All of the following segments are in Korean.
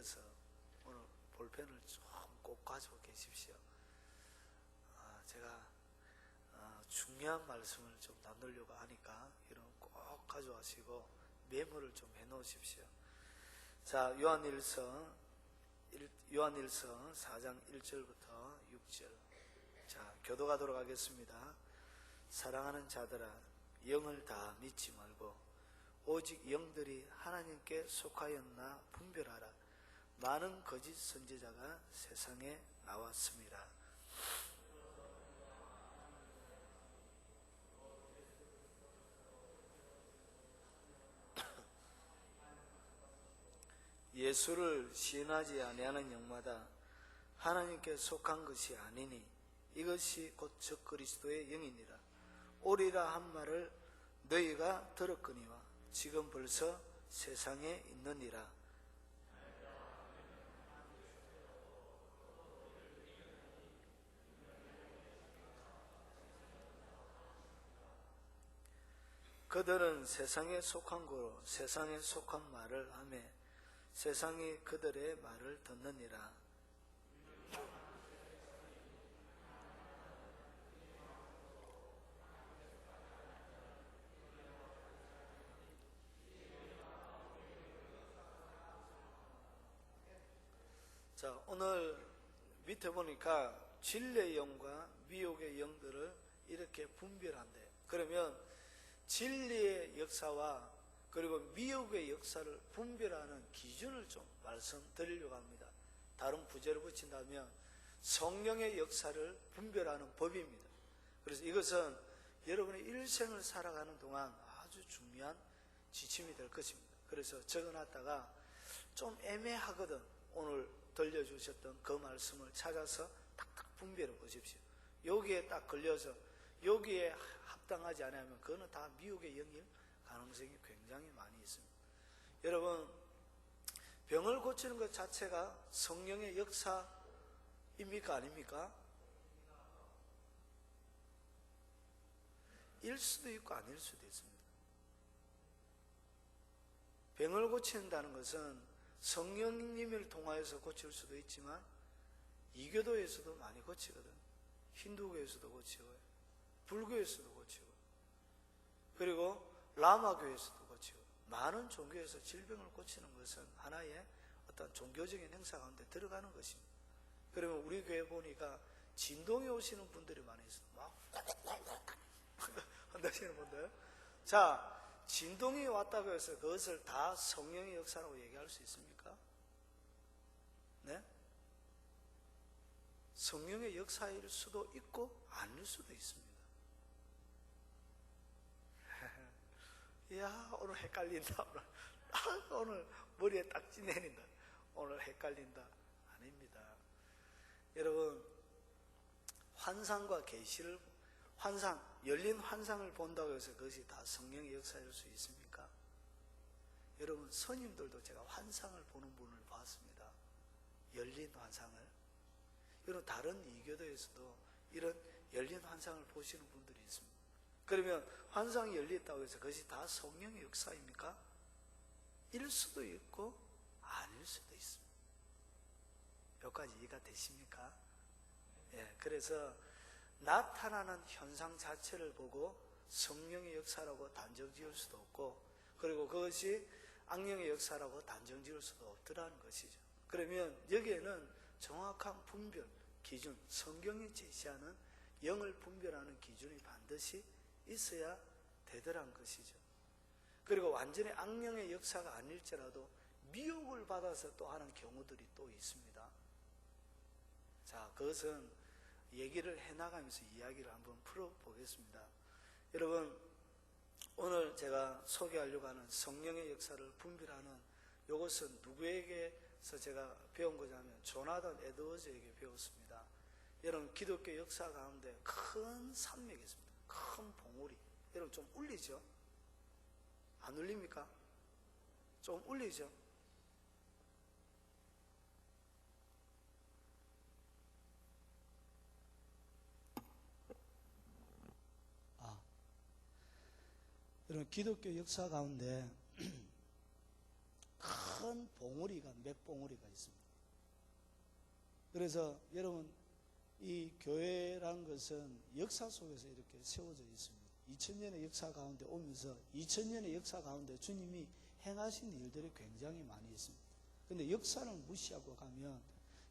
주셔서 오늘 볼펜을 좀 꼭 가지고 계십시오. 제가 중요한 말씀을 좀 나누려고 하니까 이런 꼭 가져가시고 메모를 좀 해놓으십시오. 자, 요한일서 4장 1절부터 6절. 자, 교도가도록 하겠습니다. 사랑하는 자들아, 영을 다 믿지 말고 오직 영들이 하나님께 속하였나 분별하라. 많은 거짓 선지자가 세상에 나왔습니다. 예수를 시인하지 아니하는 영마다 하나님께 속한 것이 아니니 이것이 곧 적그리스도의 영이니라. 오리라 한 말을 너희가 들었거니와 지금 벌써 세상에 있느니라. 그들은 세상에 속한 거로 세상에 속한 말을 하며 세상이 그들의 말을 듣느니라. 자, 오늘 밑에 보니까 진리의 영과 미혹의 영들을 이렇게 분별한대. 그러면 진리의 역사와 그리고 미혹의 역사를 분별하는 기준을 좀 말씀드리려고 합니다. 다른 부제를 붙인다면 성령의 역사를 분별하는 법입니다. 그래서 이것은 여러분의 일생을 살아가는 동안 아주 중요한 지침이 될 것입니다. 그래서 적어놨다가 좀 애매하거든 오늘 들려주셨던 그 말씀을 찾아서 탁탁 분별해 보십시오. 여기에 딱 걸려서 여기에 합당하지 않으면 그거는 다 미혹의 영일 가능성이 굉장히 많이 있습니다. 여러분, 병을 고치는 것 자체가 성령의 역사입니까? 아닙니까? 일 수도 있고 아닐 수도 있습니다. 병을 고친다는 것은 성령님을 통하여서 고칠 수도 있지만 이교도에서도 많이 고치거든. 힌두교에서도 고치고 불교에서도 고치고 그리고 라마교에서도 고치고 많은 종교에서 질병을 고치는 것은 하나의 어떤 종교적인 행사 가운데 들어가는 것입니다. 그러면 우리 교회 보니까 진동이 오시는 분들이 많이 있어요. 막 한다시는 분들. 자, 진동이 왔다고 해서 그것을 다 성령의 역사라고 얘기할 수 있습니까? 네? 성령의 역사일 수도 있고 아닐 수도 있습니다. 이야, 오늘 헷갈린다. 오늘 머리에 딱 찌내린다. 오늘 헷갈린다. 아닙니다. 여러분, 환상과 계시를 열린 환상을 본다고 해서 그것이 다 성령의 역사일 수 있습니까? 여러분, 스님들도 제가 환상을 보는 분을 봤습니다. 열린 환상을. 여러분, 다른 이교도에서도 이런 열린 환상을 보시는 분들이 있습니다. 그러면 환상이 열렸다고 해서 그것이 다 성령의 역사입니까? 일 수도 있고 아닐 수도 있습니다. 여기까지 이해가 되십니까? 예, 그래서 나타나는 현상 자체를 보고 성령의 역사라고 단정 지을 수도 없고 그리고 그것이 악령의 역사라고 단정 지을 수도 없더라는 것이죠. 그러면 여기에는 정확한 분별 기준, 성경이 제시하는 영을 분별하는 기준이 반드시 있어야 되더란 것이죠. 그리고 완전히 악령의 역사가 아닐지라도 미혹을 받아서 또 하는 경우들이 또 있습니다. 자, 그것은 얘기를 해나가면서 이야기를 한번 풀어보겠습니다. 여러분, 오늘 제가 소개하려고 하는 성령의 역사를 분별하는 이것은 누구에게서 제가 배운 거냐면 조나단 에드워즈에게 배웠습니다. 여러분, 기독교 역사 가운데 큰 산맥이 있습니다. 큰 봉우리. 여러분, 좀 울리죠? 안 울립니까? 좀 울리죠? 여러분, 기독교 역사 가운데 큰 큰 봉우리가 몇 봉우리가 있습니다. 그래서 여러분, 이 교회란 것은 역사 속에서 이렇게 세워져 있습니다. 2000년의 역사 가운데 오면서 2000년의 역사 가운데 주님이 행하신 일들이 굉장히 많이 있습니다. 그런데 역사를 무시하고 가면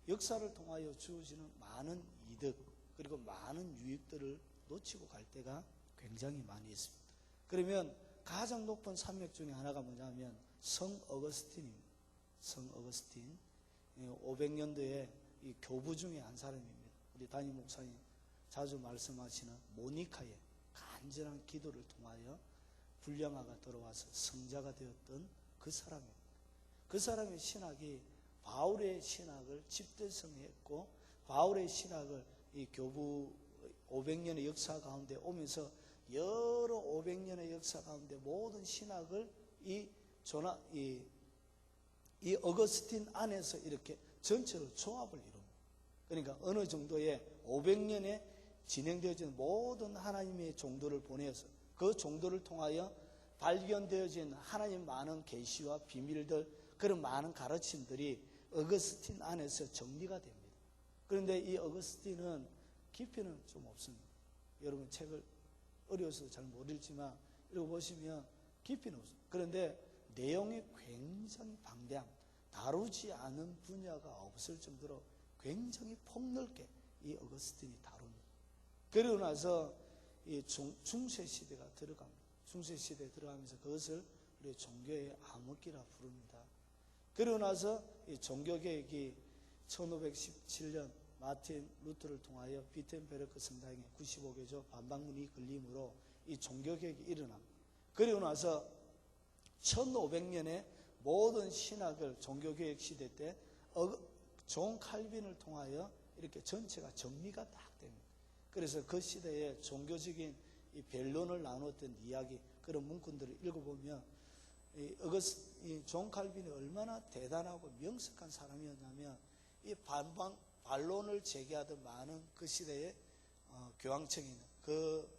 역사를 통하여 주어지는 많은 이득 그리고 많은 유익들을 놓치고 갈 때가 굉장히 많이 있습니다. 그러면 가장 높은 산맥 중에 하나가 뭐냐면 성 어거스틴입니다. 성 어거스틴 500년도에 이 교부 중에 한 사람입니다. 우리 담임 목사님 자주 말씀하시는 모니카의 간절한 기도를 통하여 불량아가 들어와서 성자가 되었던 그 사람입니다. 그 사람의 신학이 바울의 신학을 집대성했고 바울의 신학을 이 교부 500년의 역사 가운데 오면서 여러 500년의 역사 가운데 모든 신학을 이 어거스틴 안에서 이렇게 전체로 조합을 이룹니다. 그러니까 어느 정도의 500년에 진행되어진 모든 하나님의 종도를 보내서 그 종도를 통하여 발견되어진 하나님 많은 계시와 비밀들 그런 많은 가르침들이 어거스틴 안에서 정리가 됩니다. 그런데 이 어거스틴은 깊이는 좀 없습니다. 여러분 책을 어려워서 잘 못 읽지만 읽어보시면 깊이는 없습니다. 그런데 내용이 굉장히 방대함, 다루지 않은 분야가 없을 정도로 굉장히 폭넓게 이 어거스틴이 다룹니다. 그러고 나서 이 중세시대가 들어갑니다. 중세시대에 들어가면서 그것을 우리 종교의 암흑기라 부릅니다. 그러고 나서 이 종교개혁이 1517년 마틴 루터를 통하여 비텐베르크 성당에 95개조 반박문이 걸림으로 이 종교개혁이 일어납니다. 그리고 나서 1500년에 모든 신학을 종교개혁 시대 때 존 칼빈을 통하여 이렇게 전체가 정리가 딱 됩니다. 그래서 그 시대에 종교적인 이 변론을 나눴던 이야기 그런 문구들을 읽어보면 이 존 칼빈이 얼마나 대단하고 명석한 사람이었냐면 이 반론을 제기하던 많은 그 시대의 교황청에 있는 그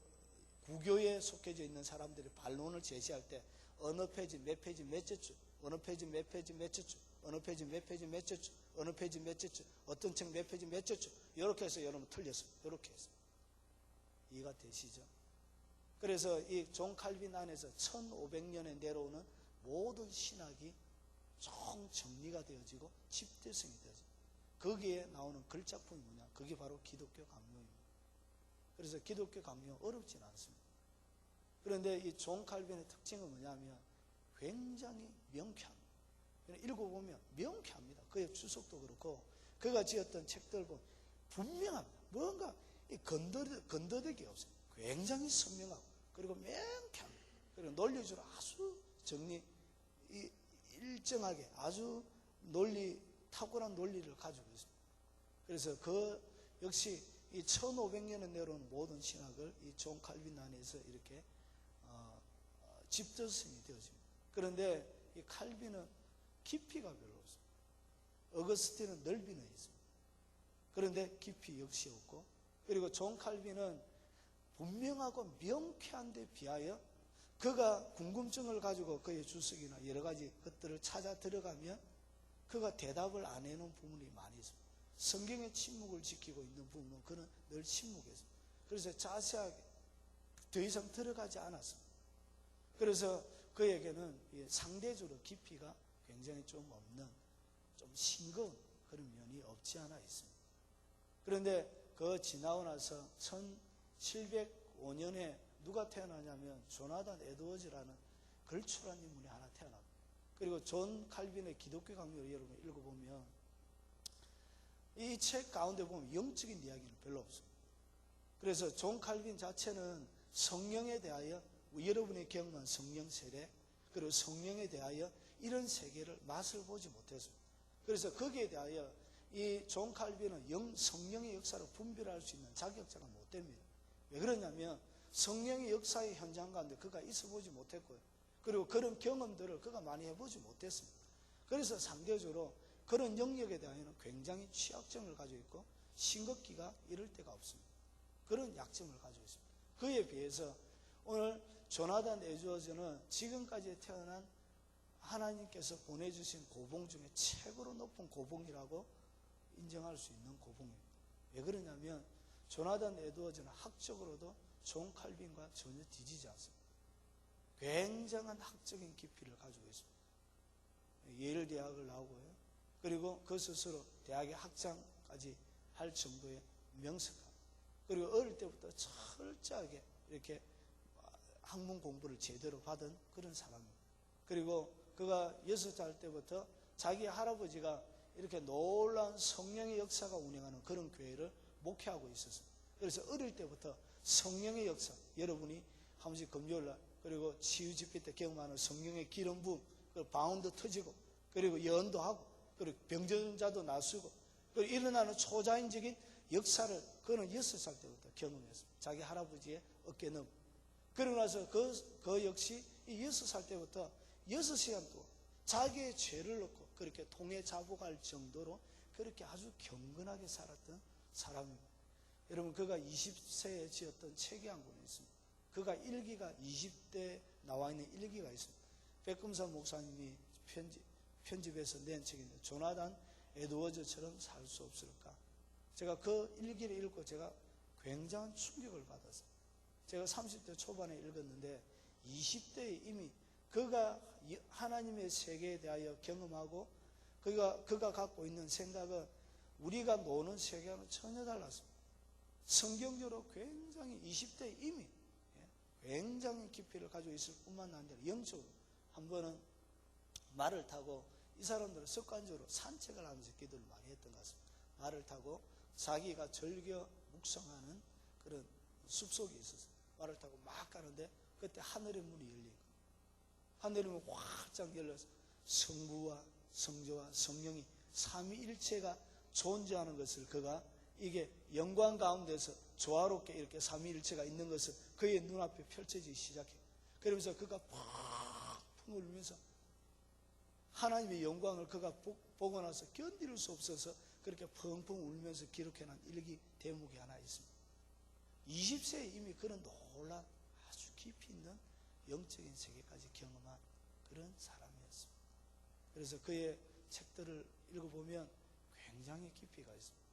구교에 속해져 있는 사람들이 반론을 제시할 때 어느 페이지 몇 페이지 몇째 줄, 어느 페이지 몇 페이지 몇째 줄, 어느 페이지 몇 페이지 몇째 줄, 어느 페이지 몇째 줄, 어떤 책 몇 페이지 몇째 줄 이렇게 해서 여러분 틀렸습니다. 이렇게 해서 이해가 되시죠? 그래서 이 존 칼빈 안에서 1500년에 내려오는 모든 신학이 총 정리가 되어지고 집대성이 되어집니다. 거기에 나오는 글작품이 뭐냐? 그게 바로 기독교 강요입니다. 그래서 기독교 강요 어렵진 않습니다. 그런데 이 존 칼빈의 특징은 뭐냐면 굉장히 명쾌합니다. 읽어보면 명쾌합니다. 그의 주석도 그렇고 그가 지었던 책들 보면 분명합니다. 뭔가 건더대기 없어요. 굉장히 선명하고 그리고 명쾌합니다. 그리고 논리적으로 아주 일정하게 아주 탁월한 논리를 가지고 있습니다. 그래서 그 역시 이 1500년에 내려온 모든 신학을 이 존 칼빈 안에서 이렇게 집저성이 되어집니다. 그런데 이 칼빈은 깊이가 별로 없습니다. 어거스틴은 넓이는 있습니다. 그런데 깊이 역시 없고 그리고 존 칼빈은 분명하고 명쾌한 데 비하여 그가 궁금증을 가지고 그의 주석이나 여러 가지 것들을 찾아 들어가면 그가 대답을 안 해놓은 부분이 많이 있습니다. 성경의 침묵을 지키고 있는 부분은 그는 늘 침묵했습니다. 그래서 자세하게 더 이상 들어가지 않았습니다. 그래서 그에게는 상대적으로 깊이가 굉장히 좀 없는 좀 싱거운 그런 면이 없지 않아 있습니다. 그런데 그 지나고 나서 1705년에 누가 태어나냐면 조나단 에드워즈라는 걸출한 인물이 하나 태어납니다. 그리고 존 칼빈의 기독교 강요를 여러분 읽어보면 이 책 가운데 보면 영적인 이야기는 별로 없습니다. 그래서 존 칼빈 자체는 성령에 대하여 여러분이 경험한 성령 세례 그리고 성령에 대하여 이런 세계를 맛을 보지 못했습니다. 그래서 거기에 대하여 이 존 칼빈은 성령의 역사를 분별할 수 있는 자격자가 못 됩니다. 왜 그러냐면 성령의 역사의 현장 가운데 그가 있어보지 못했고요. 그리고 그런 경험들을 그가 많이 해보지 못했습니다. 그래서 상대적으로 그런 영역에 대하여는 굉장히 취약점을 가지고 있고 싱겁기가 이럴 데가 없습니다. 그런 약점을 가지고 있습니다. 그에 비해서 오늘 조나단 에드워즈는 지금까지 태어난 하나님께서 보내주신 고봉 중에 최고로 높은 고봉이라고 인정할 수 있는 고봉입니다. 왜 그러냐면 조나단 에드워즈는 학적으로도 존 칼빈과 전혀 뒤지지 않습니다. 굉장한 학적인 깊이를 가지고 있습니다. 예일 대학을 나오고요. 그리고 그 스스로 대학의 학장까지 할 정도의 명석함. 그리고 어릴 때부터 철저하게 이렇게 학문 공부를 제대로 받은 그런 사람입니다. 그리고 그가 6살 때부터 자기 할아버지가 이렇게 놀라운 성령의 역사가 운영하는 그런 교회를 목회하고 있었습니다. 그래서 어릴 때부터 성령의 역사, 여러분이 한 번씩 금요일날 그리고 치유 집회 때 경험하는 성령의 기름 부음, 방언도 터지고 그리고 예언도 하고 그리고 병전자도 나서고 그리고 일어나는 초자연적인 역사를 그는 6살 때부터 경험했습니다. 자기 할아버지의 어깨 넘. 그러고 나서 그 역시 이 6살 때부터 6시간 동안 자기의 죄를 넣고 그렇게 통에 자복할 정도로 그렇게 아주 경건하게 살았던 사람입니다. 여러분, 그가 20세에 지었던 책이 한 권이 있습니다. 그가 일기가 20대에 나와 있는 일기가 있습니다. 백금사 목사님이 편집해서 낸 책인데 조나단 에드워즈처럼 살 수 없을까? 제가 그 일기를 읽고 제가 굉장한 충격을 받았어요. 제가 30대 초반에 읽었는데 20대에 이미 그가 하나님의 세계에 대하여 경험하고 그가 갖고 있는 생각은 우리가 노는 세계와는 전혀 달랐습니다. 성경적으로 굉장히 20대에 이미 굉장히 깊이를 가지고 있을 뿐만 아니라 영적으로 한 번은 말을 타고 이 사람들은 습관적으로 산책을 하면서 기도를 많이 했던 것 같습니다. 말을 타고 자기가 즐겨 묵상하는 그런 숲속에 있었어요. 말을 타고 막 가는데 그때 하늘의 문이 열린 거예요. 하늘의 문이 활짝 열려서 성부와 성자와 성령이 삼위일체가 존재하는 것을 그가 이게 영광 가운데서 조화롭게 이렇게 삼위일체가 있는 것을 그의 눈앞에 펼쳐지기 시작해요. 그러면서 그가 펑펑 울면서 하나님의 영광을 그가 보고 나서 견딜 수 없어서 그렇게 펑펑 울면서 기록해놓은 일기 대목이 하나 있습니다. 20세에 이미 그런 놀란 아주 깊이 있는 영적인 세계까지 경험한 그런 사람이었습니다. 그래서 그의 책들을 읽어보면 굉장히 깊이가 있습니다.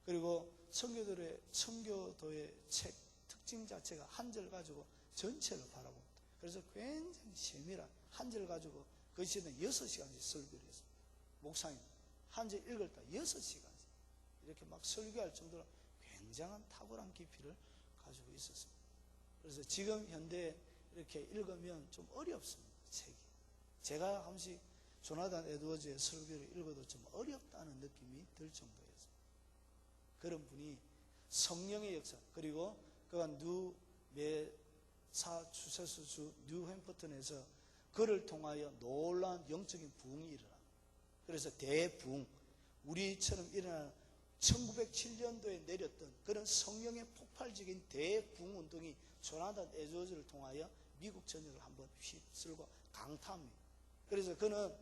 그리고 청교도의 책 특징 자체가 한 절 가지고 전체를 바라봅니다. 그래서 굉장히 세밀한 한 절 가지고 그 시대는 6시간씩 설교를 했습니다. 목사님 한 절 읽을 때 6시간씩 이렇게 막 설교할 정도로 굉장한 탁월한 깊이를 가지고 있었습니다. 그래서 지금 현대에 이렇게 읽으면 좀 어렵습니다. 책이. 제가 한 번씩 조나단 에드워즈의 설교를 읽어도 좀 어렵다는 느낌이 들 정도였습니다. 그런 분이 성령의 역사, 그리고 그가 매사추세스주 뉴햄프턴에서 그를 통하여 놀라운 영적인 부흥이 일어납니다. 그래서 대부흥, 우리처럼 일어나는 1907년도에 내렸던 그런 성령의 폭발적인 대부흥 운동이 조나단 에드워즈를 통하여 미국 전역을 한번 휩쓸고 강타합니다. 그래서 그는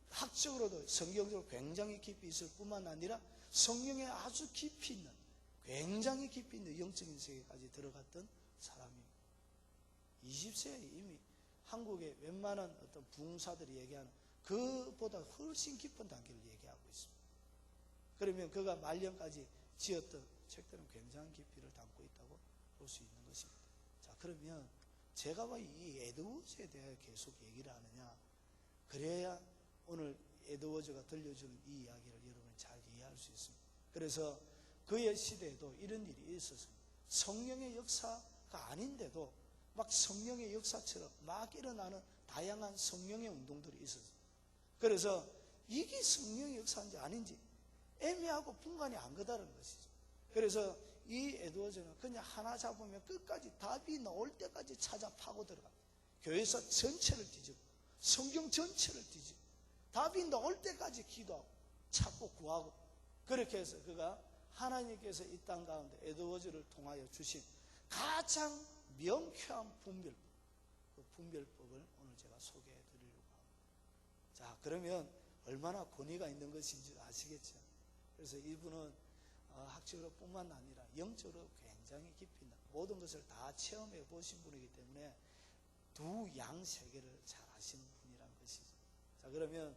학적으로도 성경적으로 굉장히 깊이 있을 뿐만 아니라 성령에 아주 깊이 있는, 굉장히 깊이 있는 영적인 세계까지 들어갔던 사람입니다. 20세에 이미 한국의 웬만한 어떤 부흥사들이 얘기하는 그보다 훨씬 깊은 단계를 얘기하고 있습니다. 그러면 그가 말년까지 지었던 책들은 굉장한 깊이를 담고 있다고 볼 수 있는 것입니다. 자, 그러면 제가 왜 이 에드워즈에 대해 계속 얘기를 하느냐? 그래야 오늘 에드워즈가 들려주는 이 이야기를 여러분이 잘 이해할 수 있습니다. 그래서 그의 시대에도 이런 일이 있었습니다. 성령의 역사가 아닌데도 막 성령의 역사처럼 막 일어나는 다양한 성령의 운동들이 있었습니다. 그래서 이게 성령의 역사인지 아닌지 애매하고 분간이 안 가다는 것이죠. 그래서 이 에드워즈는 그냥 하나 잡으면 끝까지 답이 나올 때까지 찾아 파고 들어갑니다. 교회사 전체를 뒤집고 성경 전체를 뒤집고 답이 나올 때까지 기도하고 찾고 구하고 그렇게 해서 그가 하나님께서 이 땅 가운데 에드워즈를 통하여 주신 가장 명쾌한 분별법, 그 분별법을 오늘 제가 소개해 드리려고 합니다. 자, 그러면 얼마나 권위가 있는 것인지 아시겠죠? 그래서 이분은 학적으로 뿐만 아니라 영적으로 굉장히 깊이 있는 모든 것을 다 체험해 보신 분이기 때문에 두 양 세계를 잘 아시는 분이란 것이죠. 자, 그러면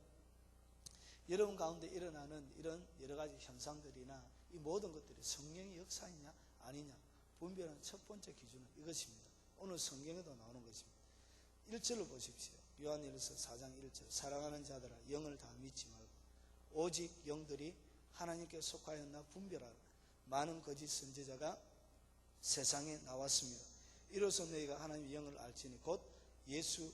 여러분 가운데 일어나는 이런 여러 가지 현상들이나 이 모든 것들이 성령의 역사이냐 아니냐 분별하는 첫 번째 기준은 이것입니다. 오늘 성경에도 나오는 것입니다. 1절을 보십시오. 요한일서 4장 1절. 사랑하는 자들아 영을 다 믿지 말고 오직 영들이 하나님께 속하였나 분별하라. 많은 거짓 선지자가 세상에 나왔습니다. 이로써 너희가 하나님의 영을 알지니 곧 예수,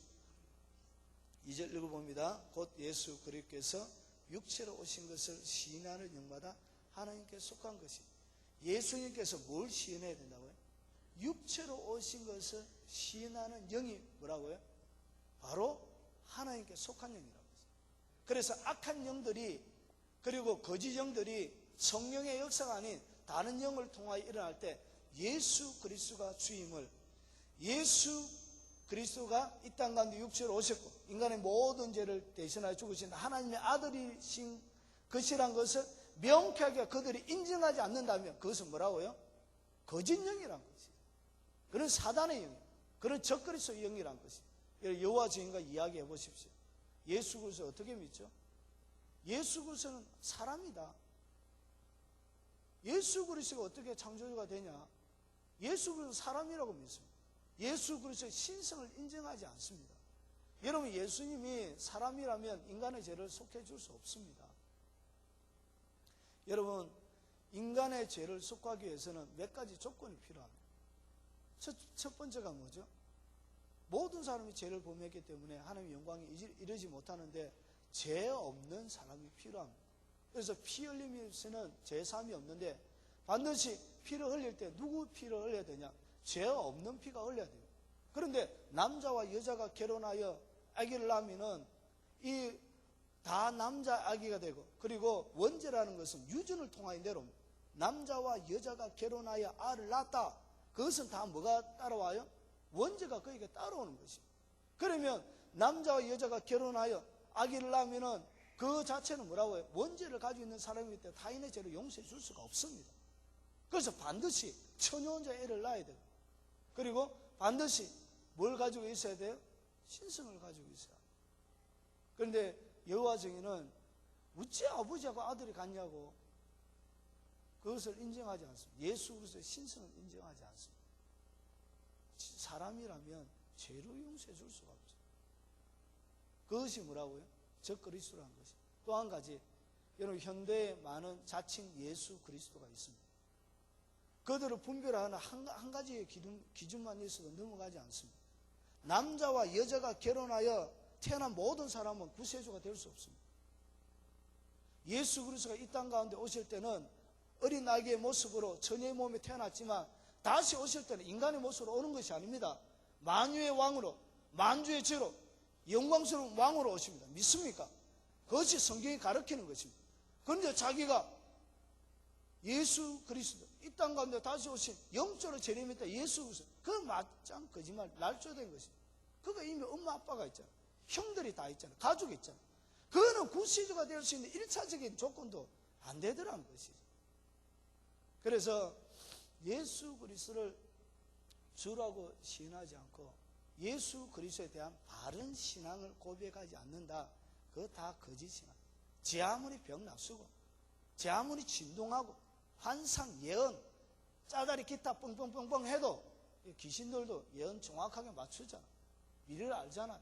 2절 읽어봅니다. 곧 예수 그리스도께서 육체로 오신 것을 시인하는 영마다 하나님께 속한 것이. 예수님께서 뭘 시인해야 된다고요? 육체로 오신 것을 시인하는 영이 뭐라고요? 바로 하나님께 속한 영이라고 했어요. 그래서 악한 영들이 그리고 거짓 영들이 성령의 역사가 아닌 다른 영을 통하여 일어날 때 예수 그리스도가 주임을, 예수 그리스도가 이 땅 가운데 육체로 오셨고 인간의 모든 죄를 대신하여 죽으신 하나님의 아들이신 것이란 것을 명쾌하게 그들이 인정하지 않는다면 그것은 뭐라고요? 거짓 영이란 것이죠. 그런 사단의 영, 그런 적그리스도의 영이란 것이죠. 여호와 증인과 이야기해 보십시오. 예수 그리스도 어떻게 믿죠? 예수 그리스도는 사람이다. 예수 그리스도가 어떻게 창조주가 되냐? 예수 그리스도 사람이라고 믿습니다. 예수 그리스도의 신성을 인정하지 않습니다. 여러분 예수님이 사람이라면 인간의 죄를 속해줄 수 없습니다. 여러분 인간의 죄를 속하기 위해서는 몇 가지 조건이 필요합니다. 첫 번째가 뭐죠? 모든 사람이 죄를 범했기 때문에 하나님의 영광에 이르지 못하는데 죄 없는 사람이 필요합니다. 그래서 피 흘림에서는 죄 사함이 없는데 반드시 피를 흘릴 때 누구 피를 흘려야 되냐? 죄 없는 피가 흘려야 돼요. 그런데 남자와 여자가 결혼하여 아기를 낳으면은 이 다 남자 아기가 되고 그리고 원죄라는 것은 유전을 통하여 내려옵니다. 남자와 여자가 결혼하여 아를 낳았다. 그것은 다 뭐가 따라와요? 원죄가 그에게 따라오는 것입니다. 그러면 남자와 여자가 결혼하여 아기를 낳으면은 그 자체는 뭐라고 해요? 원죄를 가지고 있는 사람이기 때문에 타인의 죄를 용서해 줄 수가 없습니다. 그래서 반드시 처녀혼자 애를 낳아야 돼요. 그리고 반드시 뭘 가지고 있어야 돼요? 신성을 가지고 있어야 돼요. 그런데 여호와 증인은 어째 아버지하고 아들이 같냐고 그것을 인정하지 않습니다. 예수 그리스도의 신성을 인정하지 않습니다. 사람이라면 죄로 용서해 줄 수가 없죠. 그것이 뭐라고요? 적그리스도라는 것이. 또 한 가지, 여러분 현대에 많은 자칭 예수 그리스도가 있습니다. 그들을 분별하는 한 가지의 기준만 있어도 넘어가지 않습니다. 남자와 여자가 결혼하여 태어난 모든 사람은 구세주가 될 수 없습니다. 예수 그리스도가 이 땅 가운데 오실 때는 어린 아기의 모습으로 처녀의 몸에 태어났지만 다시 오실 때는 인간의 모습으로 오는 것이 아닙니다. 만유의 왕으로, 만주의 죄로 영광스러운 왕으로 오십니다. 믿습니까? 그것이 성경이 가르치는 것입니다. 그런데 자기가 예수 그리스도 이 땅 가운데 다시 오신 영적으로 재림했다 예수 그리스도 그 맞짱 거짓말 날조된 것입니다. 그거 이미 엄마 아빠가 있잖아. 형들이 다 있잖아. 가족이 있잖아. 그거는 구세주가 될 수 있는 1차적인 조건도 안 되더라는 것이죠. 그래서 예수 그리스도를 주라고 시인하지 않고 예수 그리스도에 대한 바른 신앙을 고백하지 않는다. 그거 다 거짓 신앙. 제 아무리 병나수고 제 아무리 진동하고 환상, 예언, 짜다리 기타 뻥뻥뻥뻥 해도 귀신들도 예언 정확하게 맞추잖아. 미래를 알잖아요.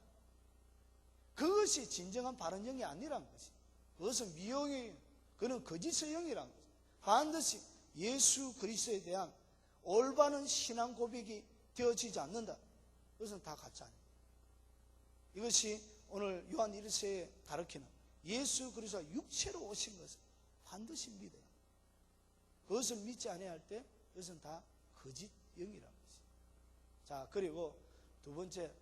그것이 진정한 바른 영이 아니란 것이. 그것은 미영이, 그는 거짓의 영이란 것이. 반드시 예수 그리스도에 대한 올바른 신앙 고백이 되어지지 않는다. 그것은 다 가짜 아닙니다. 이것이 오늘 요한 1서에 가르치는 예수 그리스도가 육체로 오신 것을 반드시 믿어야 합니다. 그것을 믿지 아니할 때 그것은 다 거짓 영이라는 것입니다. 자, 그리고 두 번째,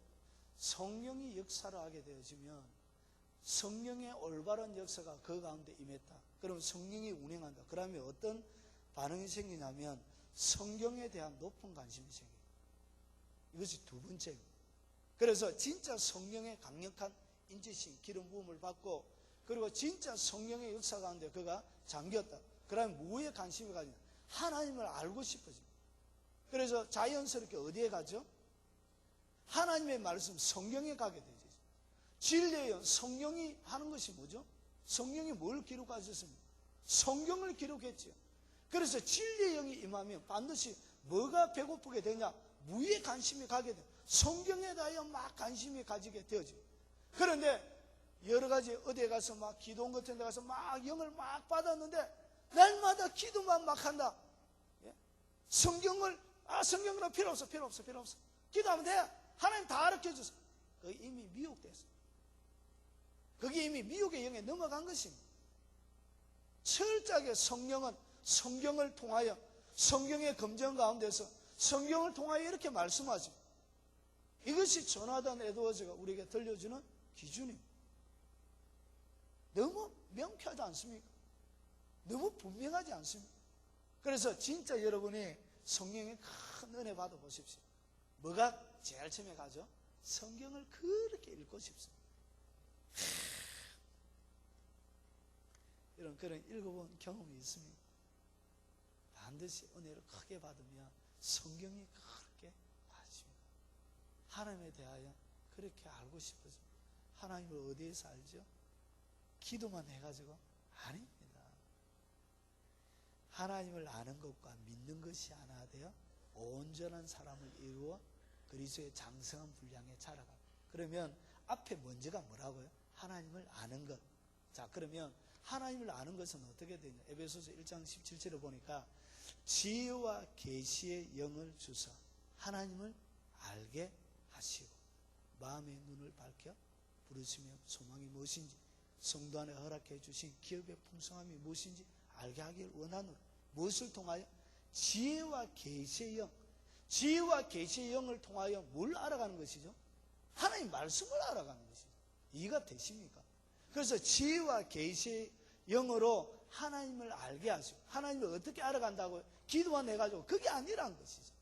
성령이 역사를 하게 되어지면 성령의 올바른 역사가 그 가운데 임했다. 그럼 성령이 운행한다. 그러면 어떤 반응이 생기냐면 성경에 대한 높은 관심이 생깁니다. 이것이 두 번째입니다. 그래서 진짜 성령의 강력한 인지심, 기름 부음을 받고 그리고 진짜 성령의 역사 가운데 그가 잠겼다. 그러면 뭐에 관심이 가냐? 하나님을 알고 싶어집니다. 그래서 자연스럽게 어디에 가죠? 하나님의 말씀 성경에 가게 되죠. 진리의 영, 성령이 하는 것이 뭐죠? 성령이 뭘 기록하셨습니까? 성경을 기록했지요. 그래서 진리의 영이 임하면 반드시 뭐가 배고프게 되냐? 무에 관심이 가게 돼. 성경에 대하여 막 관심이 가지게 되어져. 그런데 여러 가지 어디에 가서 막 기도원 같은 데 가서 막 영을 막 받았는데 날마다 기도만 막 한다. 예? 성경으로 필요 없어. 기도하면 돼. 하나님 다 가르쳐줬어. 그 이미 미혹됐어. 그게 이미 미혹의 영에 넘어간 것입니다. 철저하게 성령은 성경을 통하여 성경의 검정 가운데서 성경을 통하여 이렇게 말씀하죠. 이것이 조나단 에드워즈가 우리에게 들려주는 기준입니다. 너무 명쾌하지 않습니까? 너무 분명하지 않습니까? 그래서 진짜 여러분이 성령의 큰 은혜 받아보십시오. 뭐가 제일 처음에 가죠? 성경을 그렇게 읽고 싶습니다. 이런 그런 읽어본 경험이 있습니다. 반드시 은혜를 크게 받으면 성경이 그렇게 맞습니다. 하나님에 대하여 그렇게 알고 싶어집니다. 하나님을 어디에서 알죠? 기도만 해가지고 아닙니다. 하나님을 아는 것과 믿는 것이 하나 되어 온전한 사람을 이루어 그리스도의 장성한 분량에 자라가. 그러면 앞에 먼저가 뭐라고요? 하나님을 아는 것. 자, 그러면 하나님을 아는 것은 어떻게 되냐? 에베소서 1장 17절에 보니까 지혜와 계시의 영을 주사 하나님을 알게 하시고 마음의 눈을 밝혀 부르시며 소망이 무엇인지 성도 안에 허락해 주신 기업의 풍성함이 무엇인지 알게 하길 원하노라. 무엇을 통하여? 지혜와 계시의 영. 지혜와 계시의 영을 통하여 뭘 알아가는 것이죠? 하나님 말씀을 알아가는 것이죠. 이해가 되십니까? 그래서 지혜와 계시의 영으로 하나님을 알게 하시고 하나님을 어떻게 알아간다고요? 기도만 해가지고 그게 아니란 것이죠.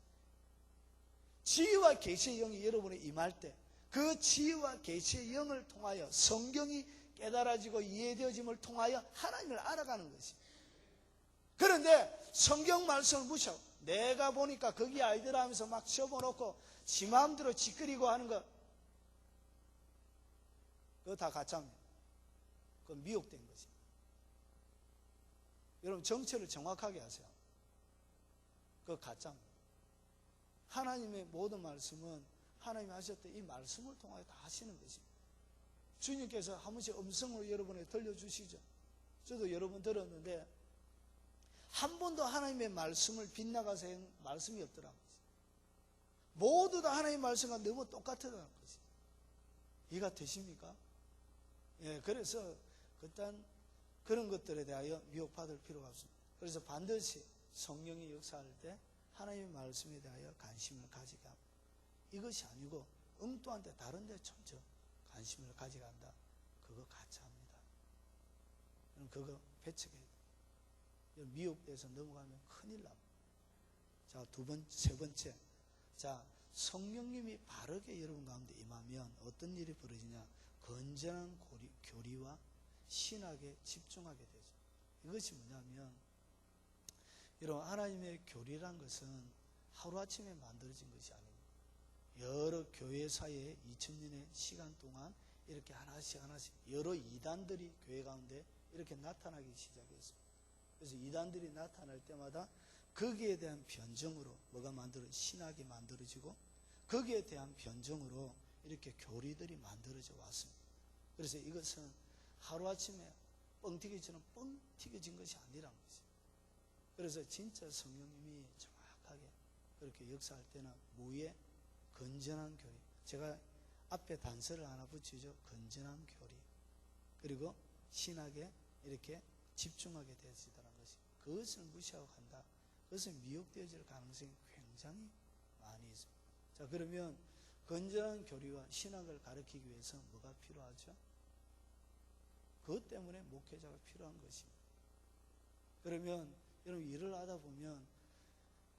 지혜와 계시의 영이 여러분에 임할 때 그 지혜와 계시의 영을 통하여 성경이 깨달아지고 이해되어짐을 통하여 하나님을 알아가는 것입니다. 그런데 성경 말씀을 무시하고 내가 보니까 거기 아이들 하면서 막 접어놓고 지 마음대로 짓거리고 하는 거 그거 다 가짜입니다. 그건 미혹된 것입니다. 여러분 정체를 정확하게 하세요. 그거 가짜입니다. 하나님의 모든 말씀은 하나님이 하셨던 이 말씀을 통하여 다 하시는 것입니다. 주님께서 한 번씩 음성으로 여러분에게 들려주시죠. 저도 여러 번 들었는데 한 번도 하나님의 말씀을 빗나가서 한 말씀이 없더라고요. 모두 다 하나님의 말씀과 너무 똑같다는 것이. 이해가 되십니까? 예, 그래서 그딴 그런 것들에 대하여 미혹받을 필요가 없습니다. 그래서 반드시 성령이 역사할 때 하나님의 말씀에 대하여 관심을 가지게 합니다. 이것이 아니고 엉뚱한 데 다른 데 점점 관심을 가져간다. 그거 가짜입니다. 그럼 그거 배척해야 돼요. 미혹돼서 넘어가면 큰일 납니다. 자, 세 번째. 자, 성령님이 바르게 여러분 가운데 임하면 어떤 일이 벌어지냐? 건전한 교리와 신학에 집중하게 되죠. 이것이 뭐냐면 여러분 하나님의 교리란 것은 하루아침에 만들어진 것이 아닙니다. 여러 교회사의 2000년의 시간 동안 이렇게 하나씩 여러 이단들이 교회 가운데 이렇게 나타나기 시작했습니다. 그래서 이단들이 나타날 때마다 거기에 대한 변정으로 뭐가 신학이 만들어지고 거기에 대한 변정으로 이렇게 교리들이 만들어져 왔습니다. 그래서 이것은 하루아침에 뻥튀기처럼 뻥 튀겨진 것이 아니라는 것이죠. 그래서 진짜 성령님이 정확하게 그렇게 역사할 때는 무의 건전한 교리. 제가 앞에 단서를 하나 붙이죠. 건전한 교리. 그리고 신학에 이렇게 집중하게 되어지더라는 것이. 그것을 무시하고 간다. 그것은 미혹되어질 가능성이 굉장히 많이 있습니다. 자, 그러면 건전한 교리와 신학을 가르치기 위해서 뭐가 필요하죠? 그것 때문에 목회자가 필요한 것입니다. 그러면 여러분 일을 하다 보면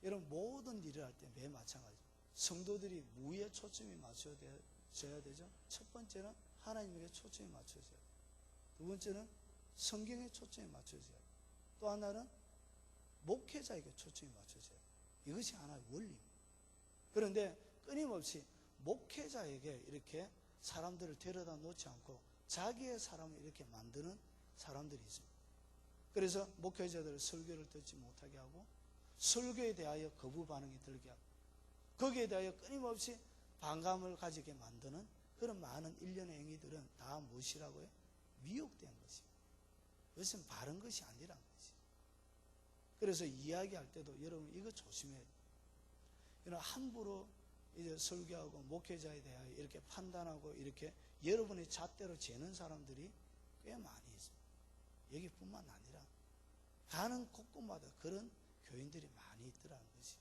여러분 모든 일을 할 때 매일 마찬가지입니다. 성도들이 무에 초점이 맞춰져야 되죠. 첫 번째는 하나님에게 초점이 맞춰져야 돼요. 두 번째는 성경에 초점이 맞춰져야 돼요. 또 하나는 목회자에게 초점이 맞춰져야 돼요. 이것이 하나의 원리입니다. 그런데 끊임없이 목회자에게 이렇게 사람들을 데려다 놓지 않고 자기의 사람을 이렇게 만드는 사람들이 있습니다. 그래서 목회자들을 설교를 듣지 못하게 하고 설교에 대하여 거부 반응이 들게 하고 거기에 대하여 끊임없이 반감을 가지게 만드는 그런 많은 일련의 행위들은 다 무엇이라고요? 미혹된 것입니다. 그것은 바른 것이 아니란 것이죠. 그래서 이야기할 때도 여러분 이거 조심해야 돼요. 이런 함부로 이제 설교하고 목회자에 대하여 이렇게 판단하고 이렇게 여러분의 잣대로 재는 사람들이 꽤 많이 있습니다. 여기뿐만 아니라 가는 곳곳마다 그런 교인들이 많이 있더라는 것이.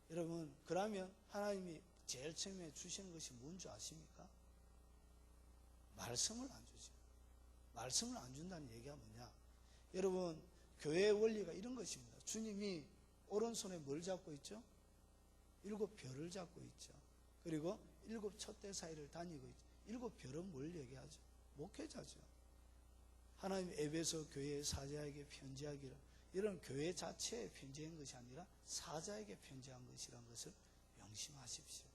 여러분, 그러면 하나님이 제일 처음에 주시는 것이 뭔지 아십니까? 말씀을 안 주죠. 말씀을 안 준다는 얘기가 뭐냐? 여러분, 교회의 원리가 이런 것입니다. 주님이 오른손에 뭘 잡고 있죠? 7 별을 잡고 있죠. 그리고 7 촛대 사이를 다니고 있죠. 7 별은 뭘 얘기하죠? 목회자죠. 하나님 에베소 교회의 사자에게 편지하기를, 이런 교회 자체에 편지한 것이 아니라 사자에게 편지한 것이라는 것을 명심하십시오.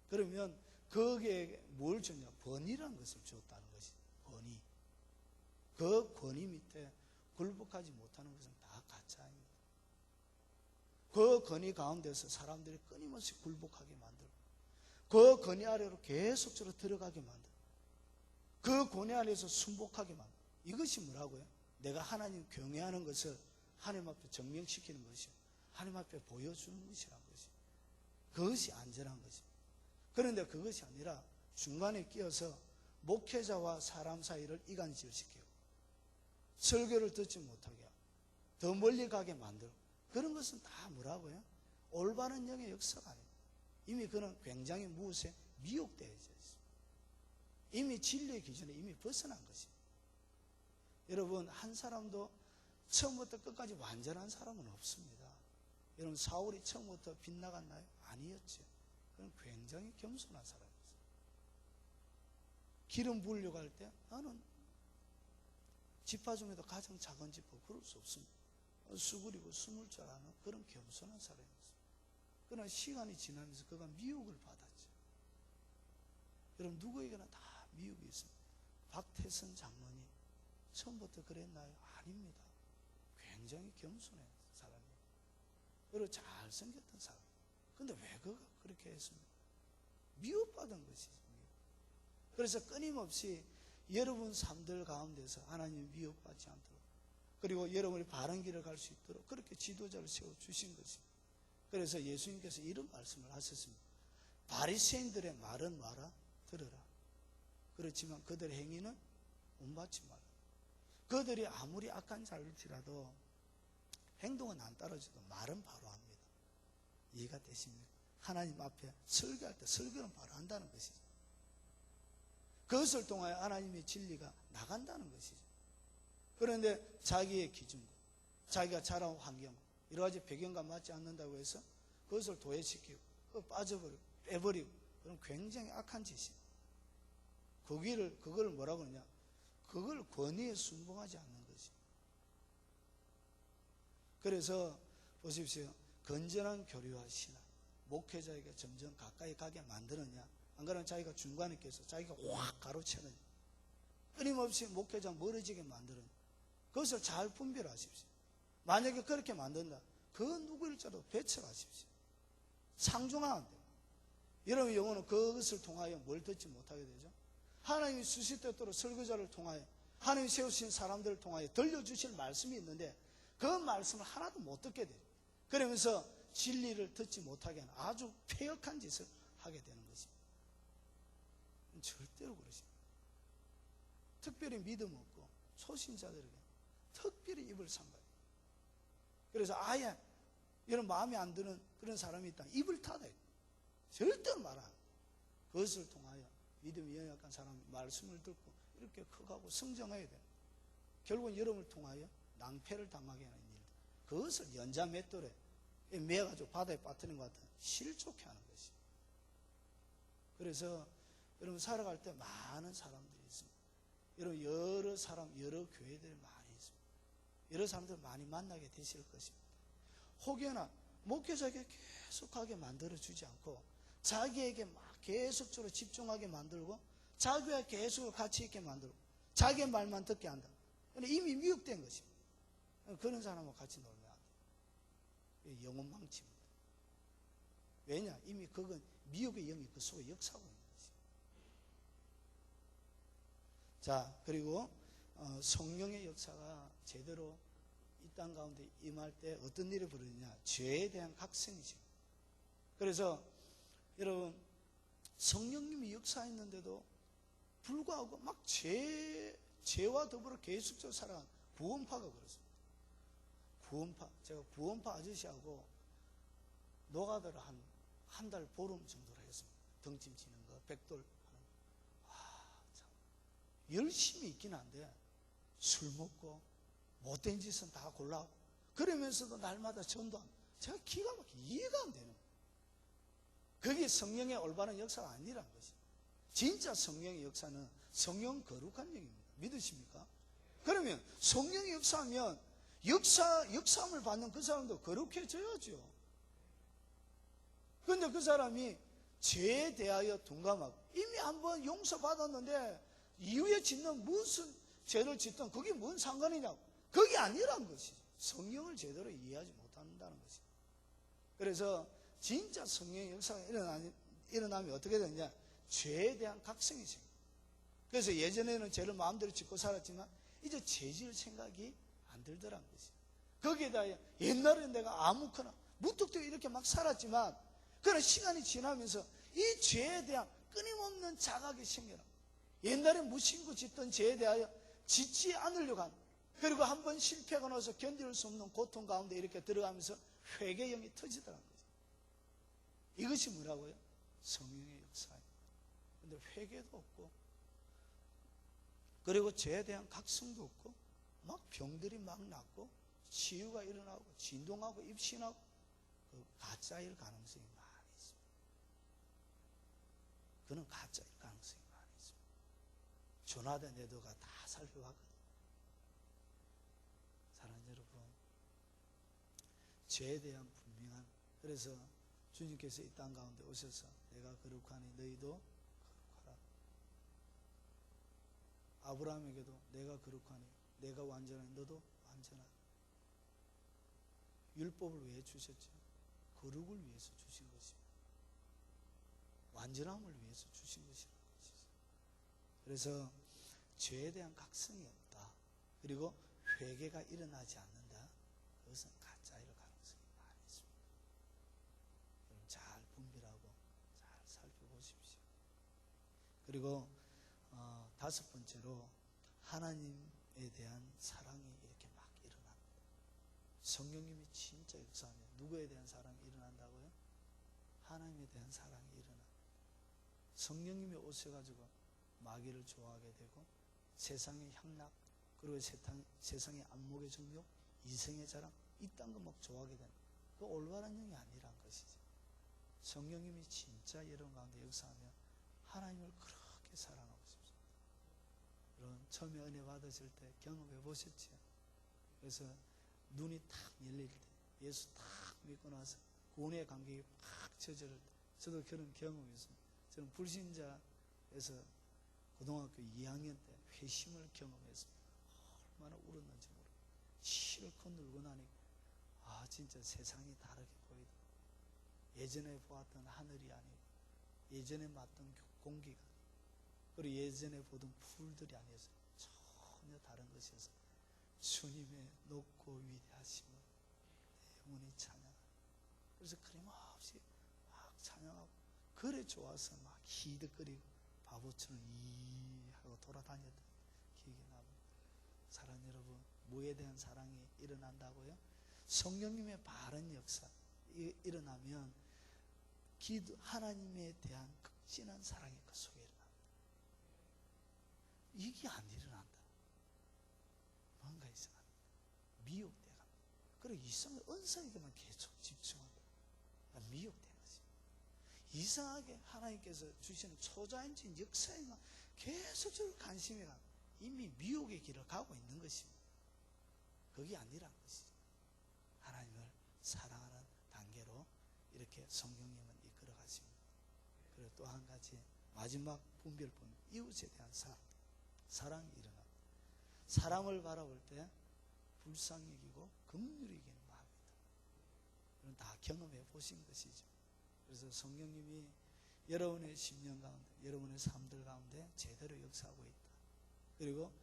그러면 거기에 뭘 줬냐? 권위라는 것을 줬다는 것이. 권위. 그 권위 밑에 굴복하지 못하는 것은 다 가짜입니다. 그 권위 가운데서 사람들이 끊임없이 굴복하게 만들고 그 권위 아래로 계속적으로 들어가게 만들고 그 권위 안에서 순복하게 만들고, 이것이 뭐라고요? 내가 하나님 경외하는 것을 하나님 앞에 증명시키는 것이요, 하나님 앞에 보여주는 것이란 것이요, 그것이 안전한 것입니다. 그런데 그것이 아니라 중간에 끼어서 목회자와 사람 사이를 이간질시키고 설교를 듣지 못하게 하고 더 멀리 가게 만들고, 그런 것은 다 뭐라고요? 올바른 영의 역사가 아닙니다. 이미 그는 굉장히 무엇에 미혹되어 있습니다. 이미 진리의 기준에 이미 벗어난 것입니다. 여러분, 한 사람도 처음부터 끝까지 완전한 사람은 없습니다. 여러분, 사울이 처음부터 빗나갔나요? 아니었죠. 그는 굉장히 겸손한 사람이었어요. 기름 부으려고 할 때 나는 지파 중에도 가장 작은 지파, 그럴 수 없습니다. 수그리고 숨을 줄 아는 그런 겸손한 사람이었어요. 그러나 시간이 지나면서 그가 미혹을 받았죠. 여러분, 누구에게나 다 미혹이 있습니다. 박태선 장로님 처음부터 그랬나요? 아닙니다. 굉장히 겸손한 사람이에요. 그리고 잘생겼던 사람. 근데 왜 그가 그렇게 했습니까? 미혹받은 것이죠. 그래서 끊임없이 여러분 삶들 가운데서 하나님 미혹받지 않도록, 그리고 여러분이 바른 길을 갈 수 있도록 그렇게 지도자를 세워주신 것입니다. 그래서 예수님께서 이런 말씀을 하셨습니다. 바리새인들의 말은 마라, 들으라. 그렇지만 그들의 행위는 본받지 마라. 그들이 아무리 악한 자일지라도 행동은 안 따라줘도 말은 바로 합니다. 이해가 되십니까? 하나님 앞에 설교할 때 설교는 바로 한다는 것이죠. 그것을 통하여 하나님의 진리가 나간다는 것이죠. 그런데 자기의 기준과 자기가 자라온 환경, 여러 가지 배경과 맞지 않는다고 해서 그것을 도외시키고 빠져버리고 빼버리고, 그런 굉장히 악한 짓입니다. 그걸 뭐라고 하느냐? 그걸 권위에 순종하지 않는 것입니다. 그래서 보십시오. 건전한 교리와 신앙, 목회자에게 점점 가까이 가게 만드느냐, 안 그러면 자기가 중간에 껴서 자기가 확 가로채느냐, 끊임없이 목회자 멀어지게 만드느냐, 그것을 잘 분별하십시오. 만약에 그렇게 만든다, 그 누구일지라도 배척하십시오. 상종하면 안 돼요. 여러분 영혼은 그것을 통하여 뭘 듣지 못하게 되죠? 하나님이 수시때도록 설교자를 통하여, 하나님이 세우신 사람들을 통하여 들려주실 말씀이 있는데 그 말씀을 하나도 못 듣게 돼요. 그러면서 진리를 듣지 못하게 하는 아주 폐역한 짓을 하게 되는 것입니다. 절대로 그러십니다. 특별히 믿음 없고 초신자들에게 특별히 입을 삼가요. 그래서 아예 이런 마음에 안 드는 그런 사람이 있다, 입을 닫아야 돼요. 절대로 말 안 해요. 그것을 통하여 믿음이 연약한 사람이 말씀을 듣고 이렇게 커가고 성장해야 돼요. 결국은 여러분을 통하여 낭패를 당하게 하는 일, 그것을 연자맷돌에 매가지고 바다에 빠뜨리는 것 같은 실족해 하는 것이. 그래서 여러분 살아갈 때 많은 사람들이 있습니다. 여러분 여러 사람, 여러 교회들이 많이 있습니다. 여러 사람들 많이 만나게 되실 것입니다. 혹여나 목회자에게 계속하게 만들어주지 않고 자기에게 막 계속적으로 집중하게 만들고 자기와 계속 같이 있게 만들고 자기의 말만 듣게 한다. 근데 이미 미혹된 것입니다. 그런 사람하고 같이 놀면 안 돼요. 영혼 망칩니다. 왜냐? 이미 그건 미혹의 영이 그 속에 역사하고 있는 것입니다. 자, 그리고 성령의 역사가 제대로 이 땅 가운데 임할 때 어떤 일이 벌어지냐? 죄에 대한 각성이죠. 그래서 여러분, 성령님이 역사했는데도 불구하고 막 죄와 더불어 계속적으로 살아간 구원파가 그렇습니다. 구원파, 제가 구원파 아저씨하고 노가다를 한 달 보름 정도로 했습니다. 덩짐 치는 거, 백돌 하는 거. 참 열심히 있긴 한데 술 먹고 못된 짓은 다 골라하고 그러면서도 날마다 전도하는, 제가 기가 막히게 이해가 안 되는 거예요. 그게 성령의 올바른 역사가 아니란 것이죠. 진짜 성령의 역사는 성령 거룩한 영입니다. 믿으십니까? 그러면 성령이 역사하면 역사함을 받는 그 사람도 거룩해져야죠. 그런데 그 사람이 죄에 대하여 둔감하고 이미 한번 용서받았는데 이후에 짓는 무슨 죄를 짓든 그게 뭔 상관이냐고. 그게 아니란 것이죠. 성령을 제대로 이해하지 못한다는 것이죠. 그래서 진짜 성령의 역사가 일어나면 어떻게 되느냐? 죄에 대한 각성이 생깁니다. 그래서 예전에는 죄를 마음대로 짓고 살았지만 이제 죄 지을 생각이 안 들더란 것이죠. 거기에다 옛날에 내가 아무거나 무뚝뚝 이렇게 막 살았지만 그러나 시간이 지나면서 이 죄에 대한 끊임없는 자각이 생겨나. 옛날에 무심코 짓던 죄에 대하여 짓지 않으려고 하는, 그리고 한번 실패하고 나서 견딜 수 없는 고통 가운데 이렇게 들어가면서 회개형이 터지더라는 거죠. 이것이 뭐라고요? 성령의 역사예요. 근데 회개도 없고 그리고 죄에 대한 각성도 없고 막 병들이 막 낫고 치유가 일어나고 진동하고 입신하고 그 가짜일 가능성이 많이 있습니다. 그는 가짜일 가능성이 많이 있습니다. 조나단 에드가 다 살펴봤거든요. 사랑하는 여러분, 죄에 대한 분명한, 그래서 주님께서 이 땅 가운데 오셔서 내가 거룩하니 너희도 거룩하라. 아브라함에게도 내가 거룩하니 내가 완전하니 너도 완전하라. 율법을 왜 주셨죠? 거룩을 위해서 주신 것입니다. 완전함을 위해서 주신 것이라는 것이죠. 그래서 죄에 대한 각성이 없다. 그리고 회개가 일어나지 않는다. 그것은 가짜일 가능성이 많이 있습니다. 여러분 잘 분별하고 잘 살펴보십시오. 그리고 다섯 번째로 하나님에 대한 사랑이 이렇게 막 일어납니다. 성령님이 진짜 역사하면 누구에 대한 사랑이 일어난다고요? 하나님에 대한 사랑이 일어납니다. 성령님이 오셔가지고 마귀를 좋아하게 되고 세상의 향락, 그리고 세상의 안목의 정욕, 이성의 자랑, 이딴 거 막 좋아하게 되는, 그 올바른 영이 아니란 것이죠. 성령님이 진짜 여러분 가운데 역사하면 하나님을 그렇게 사랑하고 싶습니다. 여러분 처음에 은혜 받으실 때 경험해 보셨죠? 그래서 눈이 탁 열릴 때, 예수 탁 믿고 나서 구원의 감격이 팍 젖을 때, 저도 그런 경험이 있습니다. 저는 불신자에서 고등학교 2학년 때 회심을 경험했습니다. 얼마나 울었는지 모르겠어요. 실컷 울고 나니까 진짜 세상이 다르게 보이더라고요. 예전에 보았던 하늘이 아니고 예전에 맡던 공기가 아니고 그리고 예전에 보던 풀들이 아니어서 전혀 다른 것이어서 주님의 높고 위대하심을 내 영혼이 찬양하고, 그래서 끊임없이 막 찬양하고 그래 좋아서 막 히득거리고 바보처럼 이 하고 돌아다녔던 기억이 납니다. 사랑하는 여러분, 뭐에 대한 사랑이 일어난다고요? 성령님의 바른 역사 일어나면 하나님에 대한 극진한 사랑이 그 속에 일어납니다. 이게 안 일어난다. 뭔가 이상합니다. 미혹돼 갑니다. 그리고 이상하게 은사에게만 계속 집중하고 미혹된 거지. 이상하게 하나님께서 주시는 초자연적인 역사에만 계속적으로 관심이 가고 이미 미혹의 길을 가고 있는 것입니다. 그게 아니란 것이죠. 하나님을 사랑하는 단계로 이렇게 성령님은 이끌어 가십니다. 그리고 또 한 가지 마지막 분별법, 이웃에 대한 사랑이 일어납니다. 사람을 바라볼 때 불쌍히 여기고 긍휼히 여기는 마음이다. 이건 다 경험해 보신 것이죠. 그래서 성령님이 여러분의 심령 가운데, 여러분의 삶들 가운데 제대로 역사하고 있다. 그리고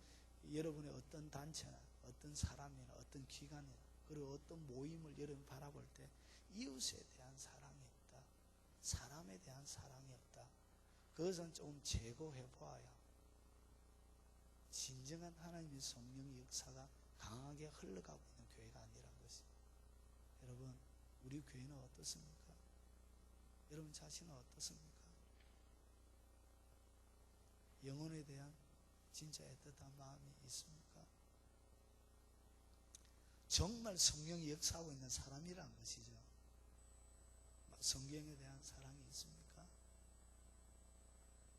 여러분의 어떤 단체나 어떤 사람이나 어떤 기관이나 그리고 어떤 모임을 여러분 바라볼 때 이웃에 대한 사랑이 없다, 사람에 대한 사랑이 없다, 그것은 조금 재고해 보아야 진정한 하나님의 성령의 역사가 강하게 흘러가고 있는 교회가 아니라는 것입니다. 여러분, 우리 교회는 어떻습니까? 여러분 자신은 어떻습니까? 영혼에 대한 진짜 애틋한 마음이 있습니까? 정말 성령이 역사하고 있는 사람이란 것이죠. 성경에 대한 사랑이 있습니까?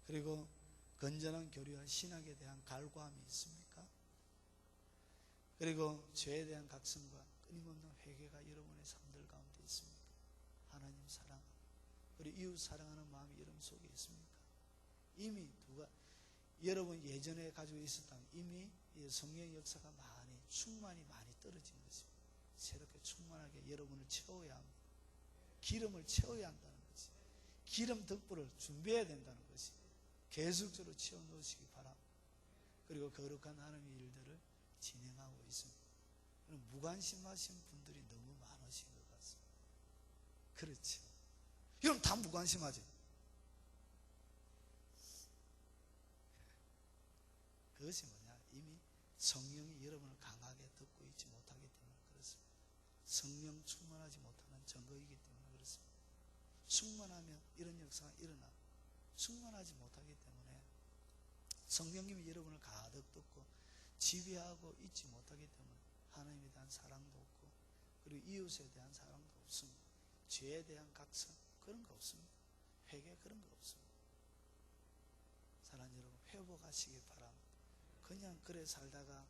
그리고 건전한 교리와 신학에 대한 갈구함이 있습니까? 그리고 죄에 대한 각성과 끊임없는 회개가 여러분의 삶들 가운데 있습니까? 하나님 사랑하고 그리고 이웃 사랑하는 마음이 여러분 속에 있습니까? 이미 여러분 예전에 가지고 있었다면 이미 성령의 역사가 충만이 많이 떨어진 것입니다. 새롭게 충만하게 여러분을 채워야 합니다. 기름을 채워야 한다는 것이, 기름 덕분을 준비해야 된다는 것이 계속적으로 채워 넣으시기 바랍니다. 그리고 거룩한 하나님의 일들을 진행하고 있습니다. 무관심하신 분들이 너무 많으신 것 같습니다. 그렇죠. 여러분 다 무관심하죠. 그것이 뭐냐? 이미 성령이 여러분을 강하게 듣고 있지 못하기 때문에 그렇습니다. 성령 충만하지 못하는 증거이기 때문에 그렇습니다. 충만하면 이런 역사가 일어나, 충만하지 못하기 때문에 성령님이 여러분을 가득 듣고 지배하고 있지 못하기 때문에 하나님에 대한 사랑도 없고 그리고 이웃에 대한 사랑도 없습니다. 죄에 대한 각성 그런 거 없습니다. 회개 그런 거 없습니다. 사랑하는 여러분, 회복하시기 바랍니다. 그냥 그래 살다가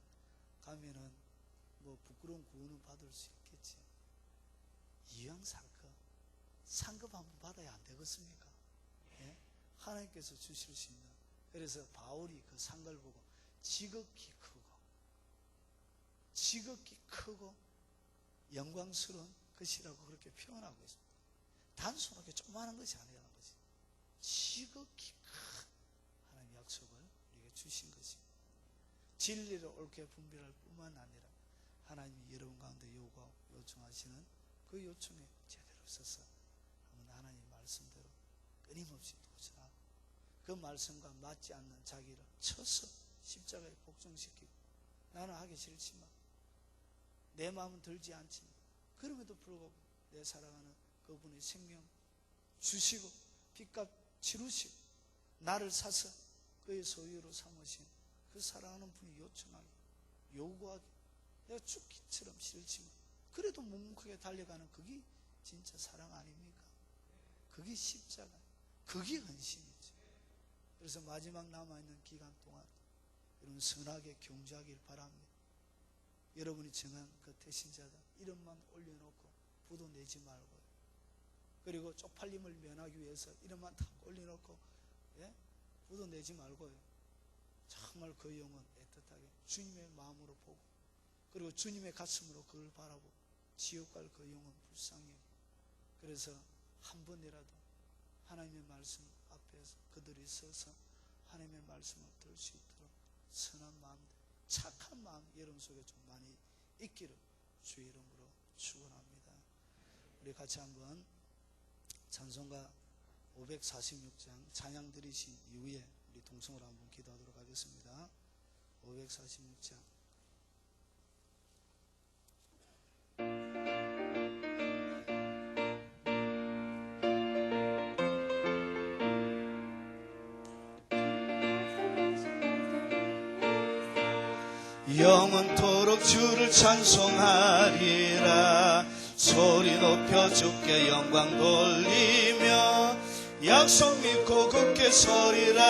가면은 뭐 부끄러운 구원은 받을 수 있겠지. 이왕 살거 상급 한번 받아야 안 되겠습니까? 예? 하나님께서 주실 수 있는. 그래서 바울이 그 상을 보고 지극히 크고 영광스러운 것이라고 그렇게 표현하고 있습니다. 단순하게 조그마한 것이 아니라는 것이 지극히 큰 하나님의 약속을 우리에게 주신 것입니다. 진리를 옳게 분별할 뿐만 아니라 하나님이 여러분 가운데 요청하시는 그 요청에 제대로 서서 한번 하나님 말씀대로 끊임없이 도전하고 그 말씀과 맞지 않는 자기를 쳐서 십자가에 복종시키고 나는 하기 싫지만 내 마음은 들지 않지만 그럼에도 불구하고 내 사랑하는 그분의 생명 주시고 빚값 치르시고 나를 사서 그의 소유로 삼으신 그 사랑하는 분이 요청하기 요구하기 내가 죽기처럼 싫지만 그래도 묵묵하게 달려가는 그게 진짜 사랑 아닙니까? 그게 십자가, 그게 헌신이죠. 그래서 마지막 남아있는 기간 동안 여러분 선하게 경주하길 바랍니다. 여러분이 정한 그 대신자다 이름만 올려놓고 부도 내지 말고요. 그리고 쪽팔림을 면하기 위해서 이름만 딱 올려놓고 부도 내지 말고요. 정말 그 영혼 애틋하게 주님의 마음으로 보고 그리고 주님의 가슴으로 그걸 바라보고 지옥 갈 그 영혼 불쌍히 여기고 그래서 한 번이라도 하나님의 말씀 앞에서 그들이 서서 하나님의 말씀을 들을 수 있도록 선한 마음, 착한 마음 여러분 속에 좀 많이 있기를 주의 이름으로 축원합니다. 우리 같이 한번 찬송가 546장 찬양 드리신 이후에 우리 동성으로 한번 기도하도록 하겠습니다. 546장 영원토록 주를 찬송하리라. 소리 높여 주께 영광 돌리며 약속 믿고 굳게 서리라.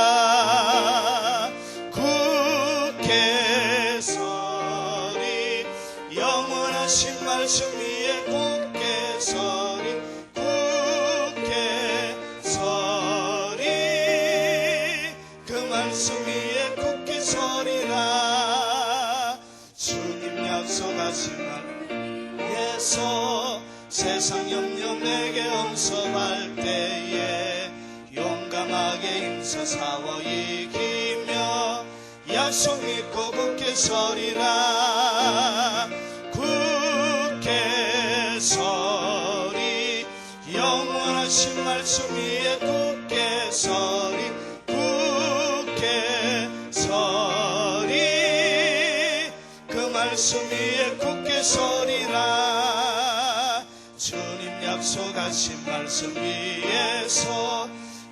굳게 서리 영원하신 말씀 위에 굳게 서리. 굳게 서리 앞서가신 날 위해서 세상 염려 내게 엄습할 때에 용감하게 힘써 싸워 이기며 약속 믿고 굳게 서리라. 굳게 서리 영원하신 말씀 위에 굳게 서리. 굳게 서리 그 말씀 위에 굳게 서리라. 주님 약속하신 말씀 위에서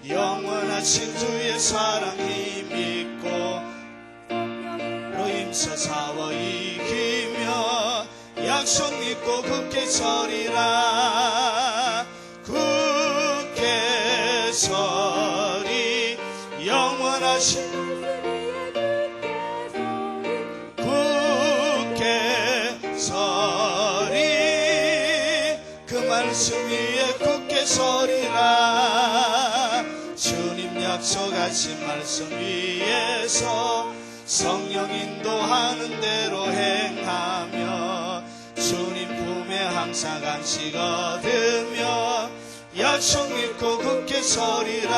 영원하신 주의 사랑 힘있고 로 힘써 싸워 이기며 약속 믿고 굳게 서리라. 굳게 서리 영원하신 굳게 서리 그 말씀 위에 굳게 서리라. 주님 약속하신 말씀 위에서 성령 인도하는 대로 행하며 주님 품에 항상 안식 얻으며 약속 믿고 굳게 서리라.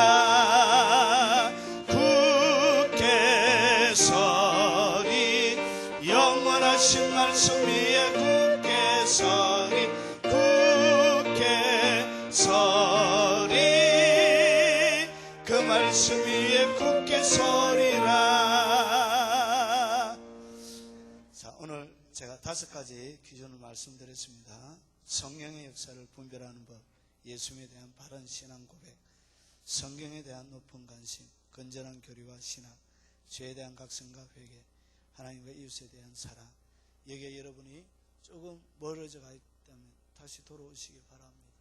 굳게 서리 영원하신 말씀 위에 굳게 서리. 굳게 서리 그 말씀 위에 굳게 서리라. 자, 오늘 제가 5가지 기준을 말씀드렸습니다. 성령의 역사를 분별하는 법, 예수님에 대한 바른 신앙 고백, 성경에 대한 높은 관심, 건전한 교리와 신학, 죄에 대한 각성과 회개, 하나님과 이웃에 대한 사랑. 여기에 여러분이 조금 멀어져 가 있다면 다시 돌아오시기 바랍니다.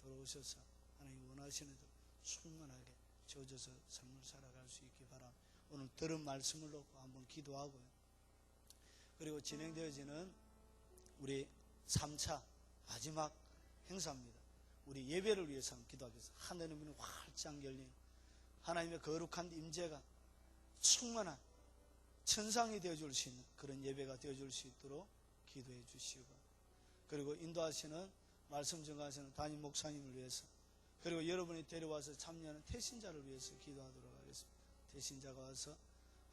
돌아오셔서 하나님 원하시는 대로 충만하게 주어져서 삶을 살아갈 수 있기 바랍니다. 오늘 들은 말씀을 놓고 한번 기도하고요. 그리고 진행되어지는 우리 3차 마지막 행사입니다. 우리 예배를 위해서 한번 기도하겠습니다. 하늘의 문이 활짝 열린 하나님의 거룩한 임재가 충만한 천상이 되어줄 수 있는 그런 예배가 되어줄 수 있도록 기도해 주시고, 그리고 인도하시는 말씀 전가하시는 담임 목사님을 위해서, 그리고 여러분이 데려와서 참여하는 태신자를 위해서 기도하도록 하겠습니다. 태신자가 와서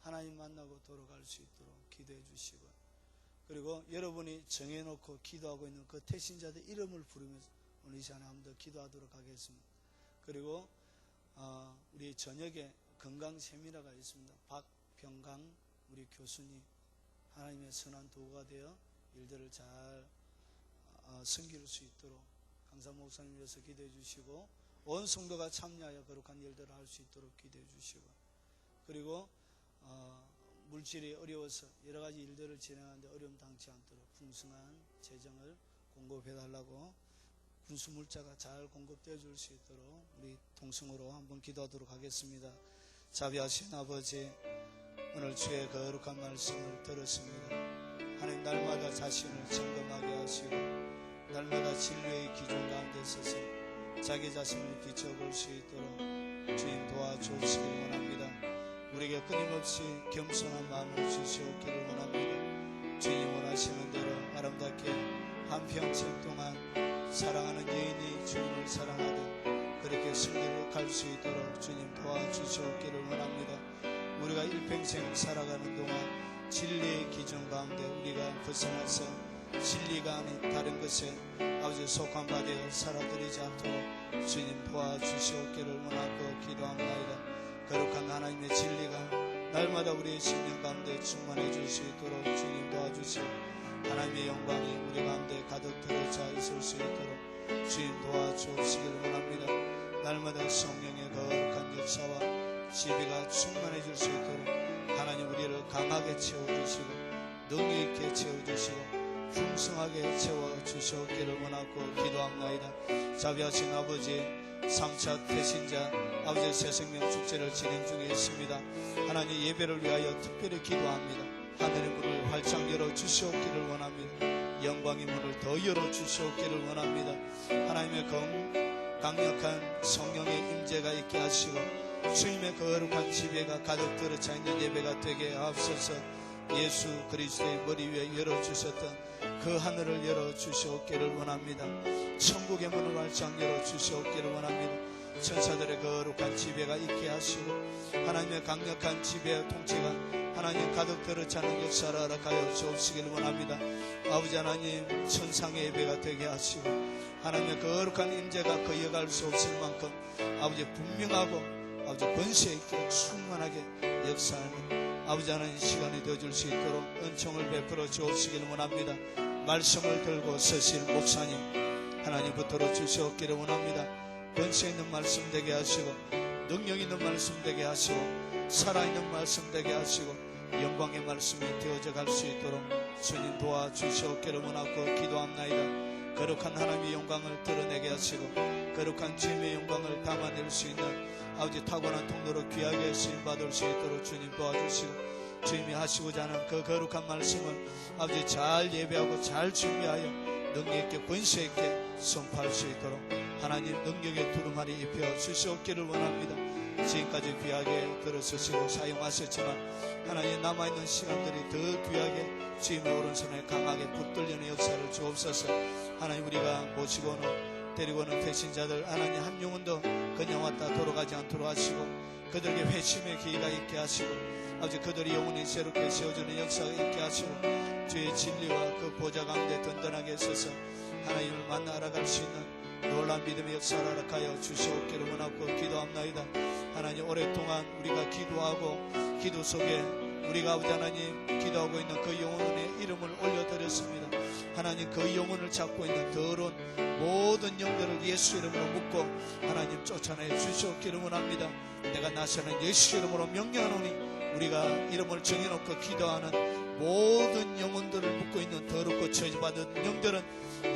하나님 만나고 돌아갈 수 있도록 기도해 주시고, 그리고 여러분이 정해놓고 기도하고 있는 그 태신자들 이름을 부르면서 오늘 이 시간에 한 번 더 기도하도록 하겠습니다. 그리고 우리 저녁에 건강 세미나가 있습니다. 박병강 우리 교수님 하나님의 선한 도구가 되어 일들을 잘 섬길 수 있도록 강사 목사님 위해서 기도해 주시고, 온 성도가 참여하여 거룩한 일들을 할 수 있도록 기도해 주시고, 그리고 물질이 어려워서 여러 가지 일들을 진행하는데 어려움 당치 않도록 풍성한 재정을 공급해 달라고 군수 물자가 잘 공급되어 줄 수 있도록 우리 통성으로 한번 기도하도록 하겠습니다. 자비하신 아버지, 오늘 주의 거룩한 말씀을 들었습니다. 하나님, 날마다 자신을 점검하게 하시고 날마다 진리의 기준 가운데 서서 자기 자신을 비춰볼 수 있도록 주님 도와주시길 원합니다. 우리에게 끊임없이 겸손한 마음을 주시옵기를 원합니다. 주님 원하시는 대로 아름답게 한평생 동안 사랑하는 여인이 주님을 사랑하듯 그렇게 승리를 갈 수 있도록 주님 도와주시옵기를 원합니다. 우리가 일평생을 살아가는 동안 진리의 기준 가운데 우리가 벗어나서 진리가 아닌 다른 것에 아버지 속한 바 되어 살아들이지 않도록 주님 도와주시옵기를 원하고 기도합니다. 거룩한 하나님의 진리가 날마다 우리의 심령 가운데 충만해 줄 수 있도록 주님 도와주시고, 하나님의 영광이 우리 가운데 가득 들어차 있을 수 있도록 주님 도와주시기를 원합니다. 날마다 성령의 거룩한 역사와 지배가 충만해 줄 수 있도록 하나님 우리를 강하게 채워주시고 능력 있게 채워주시고 풍성하게 채워주시기를 원하고 기도합니다. 자비하신 아버지, 3차 태신자 아버지의 새생명 축제를 진행 중에 있습니다. 하나님 예배를 위하여 특별히 기도합니다. 하늘의 문을 활짝 열어주시옵기를 원합니다. 영광의 문을 더 열어주시옵기를 원합니다. 하나님의 강력한 성령의 임재가 있게 하시고 주님의 거룩한 지배가 가득 들어차 있는 예배가 되게 하옵소서. 예수 그리스도의 머리 위에 열어주셨던 그 하늘을 열어주시옵기를 원합니다. 천국의 문을 활짝 열어주시옵기를 원합니다. 천사들의 거룩한 지배가 있게 하시고 하나님의 강력한 지배 통치가 하나님 가득 들어차는 역사를 허락하여 주옵시기를 원합니다. 아버지 하나님, 천상의 예배가 되게 하시고 하나님의 거룩한 임재가 거역할 수 없을 만큼 아버지 분명하고 아버지 권세 있게 충만하게 역사하는 아버지 하나님 시간이 되어줄 수 있도록 은총을 베풀어 주옵시기를 원합니다. 말씀을 들고 서실 목사님 하나님 붙들어 주시옵기를 원합니다. 권세 있는 말씀 되게 하시고 능력 있는 말씀 되게 하시고 살아있는 말씀 되게 하시고 영광의 말씀이 되어져 갈 수 있도록 주님 도와주시옵기를 원하고 기도합나이다. 거룩한 하나님의 영광을 드러내게 하시고 거룩한 주님의 영광을 담아낼 수 있는 아버지 타고난 통로로 귀하게 쓰임받을 수 있도록 주님 도와주시고 주님이 하시고자 하는 그 거룩한 말씀을 아버지 잘 예배하고 잘 준비하여 능력있게 권세있게 선포할 수 있도록 하나님 능력의 두루마리 입혀 주시옵기를 원합니다. 지금까지 귀하게 들어서시고 사용하셨지만 하나님 남아있는 시간들이 더 귀하게 주님의 오른손에 강하게 붙들리는 역사를 주옵소서. 하나님 우리가 모시고 오는 데리고 오는 택신자들 하나님 한 영혼도 그냥 왔다 돌아가지 않도록 하시고 그들에게 회심의 기회가 있게 하시고 아버지 그들이 영혼이 새롭게 세워주는 역사가 있게 하시고 주의 진리와 그 보좌 가운데 든든하게 서서 하나님을 만나 알아갈 수 있는 놀라운 믿음의 역사를 허락하여 주시옵기를 원하고 기도합나이다. 하나님 오랫동안 우리가 기도하고 기도 속에 우리가 아버지 하나님 기도하고 있는 그 영혼의 이름을 올려드렸습니다. 하나님 그 영혼을 잡고 있는 더러운 모든 영들을 예수 이름으로 묶고 하나님 쫓아내 주시옵기를 원합니다. 내가 나서는 예수 이름으로 명령하노니 우리가 이름을 정해놓고 기도하는 모든 영혼들을 묶고 있는 더럽고 저주받은 영들은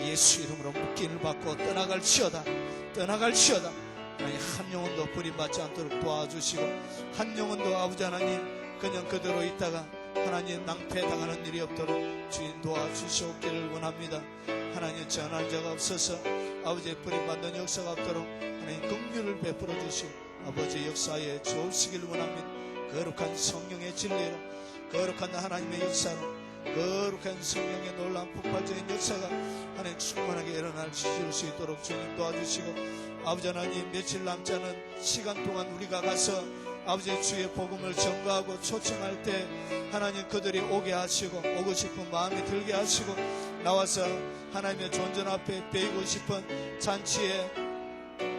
예수 이름으로 묶임을 받고 떠나갈지어다. 하나님 한 영혼도 버림받지 않도록 도와주시고 한 영혼도 아버지 하나님 그냥 그대로 있다가 하나님 낭패당하는 일이 없도록 주인 도와주시옵기를 원합니다. 하나님 전할 자가 없어서 아버지의 버림받는 역사가 없도록 하나님 긍휼을 베풀어 주시고 아버지 역사에 주옵시기를 원합니다. 거룩한 성령의 진리로 거룩한 하나님의 역사로 거룩한 성령의 놀라운 폭발적인 역사가 하나님 충만하게 일어날 수 있도록 주님 도와주시고 아버지 하나님 며칠 남지 않은 시간 동안 우리가 가서 아버지 주의 복음을 전가하고 초청할 때 하나님 그들이 오게 하시고 오고 싶은 마음이 들게 하시고 나와서 하나님의 존전 앞에 배이고 싶은 잔치에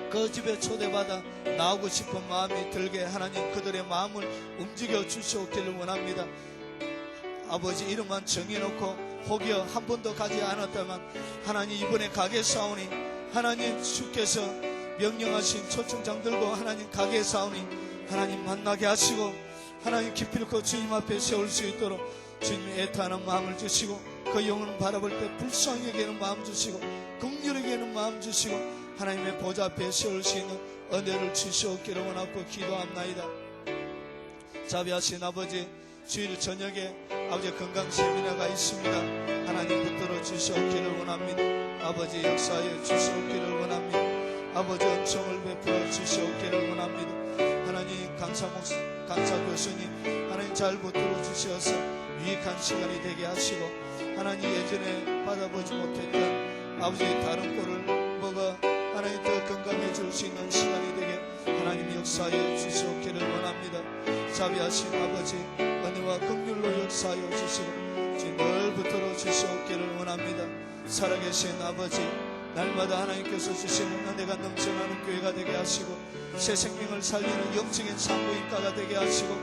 그 집에 초대받아 나오고 싶은 마음이 들게 하나님 그들의 마음을 움직여 주시옵기를 원합니다. 아버지 이름만 정해놓고 혹여 한 번도 가지 않았다만 하나님 이번에 가겠사오니 하나님 주께서 명령하신 초청장 들고 하나님 가겠사오니 하나님 만나게 하시고 하나님 기필코 주님 앞에 세울 수 있도록 주님이 애타하는 마음을 주시고 그 영혼을 바라볼 때 불쌍히 여기는 마음 주시고 긍휼히 여기는 마음 주시고 하나님의 보좌 앞에 세울 수 있는 은혜를 주시옵기를 원하고 기도합나이다. 자비하신 아버지 주일 저녁에 아버지 건강 세미나가 있습니다. 하나님 붙들어 주시옵기를 원합니다. 아버지 역사에 주시옵기를 원합니다. 아버지 은총을 베풀어 주시옵기를 원합니다. 하나님 강사 교수님 하나님 잘 붙들어 주셔서 유익한 시간이 되게 하시고 하나님 예전에 받아보지 못했던 아버지 다른 꼴을 먹어 하나님 더 건강해질 수 있는 시간이 되게 하나님 역사에 주시옵기를 원합니다. 자비하신 아버지 은혜와 긍휼로 역사하여 주시고 늘 붙들어 주시옵기를 원합니다. 살아계신 아버지 날마다 하나님께서 주시는 은혜가 넘쳐나는 교회가 되게 하시고 새 생명을 살리는 영적인 산부인과가 되게 하시고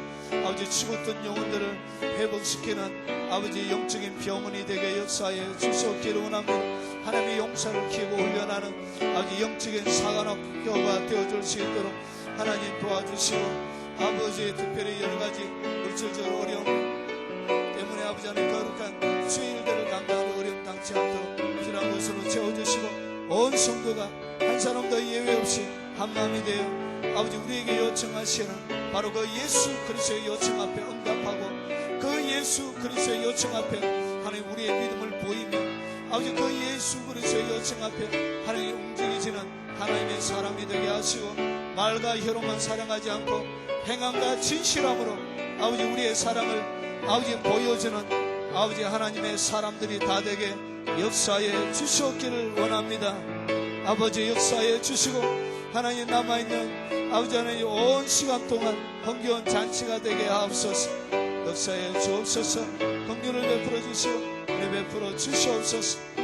아버지 죽었던 영혼들을 회복시키는 아버지 영적인 병원이 되게 역사에 주시옵기를 원합니다. 하나님의 용사를 키우고 훈련하는 아버지 영적인 사관학교가 되어줄 수 있도록 하나님 도와주시고 아버지 특별히 여러가지 물질적으로 어려움 때문에 아버지 하나님 거룩한 수일들을 감당하는 어려움 당치 않도록 필요한 것으로 채워주시고 온 성도가 한 사람도 예외 없이 한 마음이 되어 아버지 우리에게 요청하시는 바로 그 예수 그리스도의 요청 앞에 응답하고 그 예수 그리스도의 요청 앞에 하나님 우리의 믿음을 보이며 아버지 그 예수 그리스도의 요청 앞에 하나님 움직이시는 하나님의 사람이 되게 하시고 말과 혀로만 사랑하지 않고 행함과 진실함으로 아버지 우리의 사랑을 아버지 보여주는 아버지 하나님의 사람들이 다 되게 역사해 주시옵기를 원합니다. 아버지 역사해 주시고 하나님 남아있는 아버지 하나님 온 시간 동안 흥겨운 잔치가 되게 하옵소서. 역사해 주옵소서. 긍휼을 베풀어 주시고 은혜 베풀어 주시옵소서.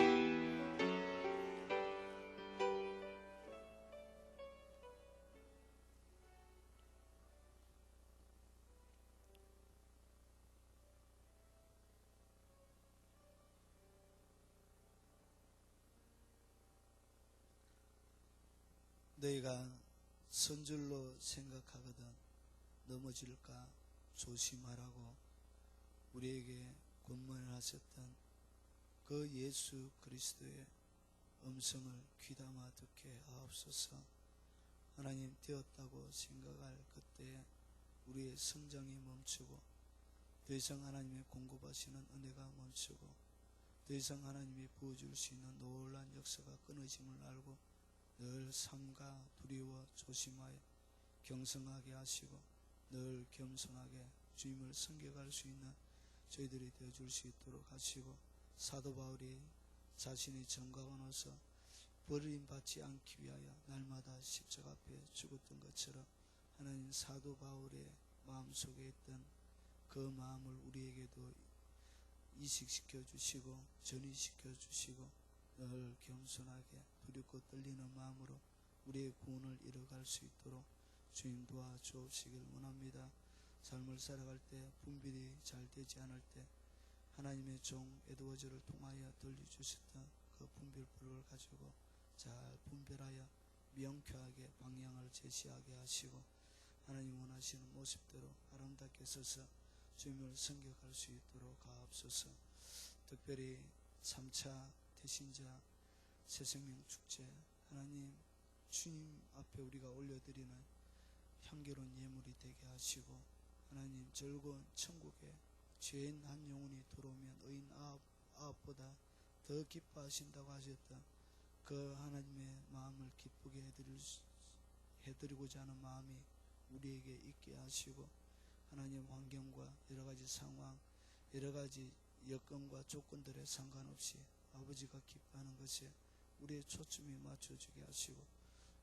너희가 선줄로 생각하거든 넘어질까 조심하라고 우리에게 권면을 하셨던 그 예수 그리스도의 음성을 귀담아 듣게 하옵소서. 하나님 되었다고 생각할 그때에 우리의 성장이 멈추고 더 이상 하나님의 공급하시는 은혜가 멈추고 더 이상 하나님이 부어줄 수 있는 놀라운 역사가 끊어짐을 알고 늘 삼가 두려워 조심하여 경성하게 하시고 늘 겸손하게 주님을 섬겨갈 수 있는 저희들이 되어줄 수 있도록 하시고 사도 바울이 자신이 정가원으로서 버림받지 않기 위하여 날마다 십자가 앞에 죽었던 것처럼 하나님 사도 바울의 마음속에 있던 그 마음을 우리에게도 이식시켜 주시고 전이시켜 주시고 늘 겸손하게 두렵고 떨리는 마음으로 우리의 구원을 이뤄갈 수 있도록 주님 도와주옵시길 원합니다. 삶을 살아갈 때 분별이 잘 되지 않을 때 하나님의 종 에드워즈를 통하여 들려주셨던 그 분별불을 가지고 잘 분별하여 명쾌하게 방향을 제시하게 하시고 하나님 원하시는 모습대로 아름답게 서서 주님을 섬겨갈 수 있도록 하옵소서. 특별히 3차 태신자 새생명 축제 하나님 주님 앞에 우리가 올려드리는 향기로운 예물이 되게 하시고 하나님 즐거운 천국에 죄인 한 영혼이 들어오면 의인 아홉보다 더 기뻐하신다고 하셨던 그 하나님의 마음을 기쁘게 해드리고자 하는 마음이 우리에게 있게 하시고 하나님 환경과 여러가지 상황 여러가지 여건과 조건들에 상관없이 아버지가 기뻐하는 것에 우리의 초점이 맞춰지게 하시고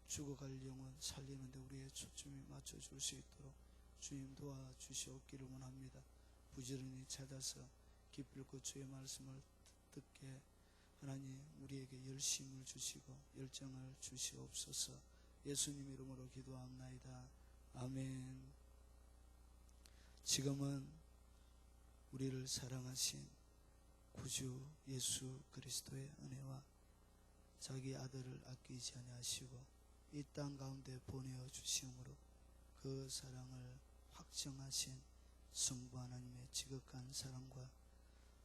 죽어갈 영혼 살리는데 우리의 초점이 맞춰줄 수 있도록 주님 도와주시옵기를 원합니다. 부지런히 찾아서 기필코 주의 말씀을 듣게 하나님 우리에게 열심을 주시고 열정을 주시옵소서. 예수님 이름으로 기도합나이다. 아멘. 지금은 우리를 사랑하신 구주 예수 그리스도의 은혜와 자기 아들을 아끼지 아니하시고 이 땅 가운데 보내어 주시므로 그 사랑을 확정하신 성부 하나님의 지극한 사랑과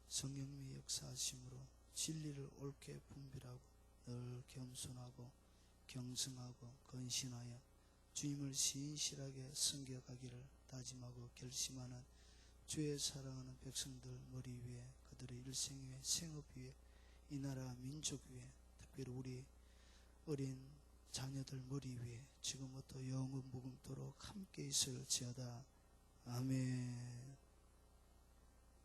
성령님의 역사하심으로 진리를 옳게 분별하고 늘 겸손하고 경성하고 건신하여 주님을 신실하게 섬겨가기를 다짐하고 결심하는 주의 사랑하는 백성들 머리 위에 그들의 일생 위에 생업 위에 이 나라 민족 위에 특별히 우리 어린 자녀들 머리 위에 지금부터 영원 무궁토록 함께 있을지어다. 아멘.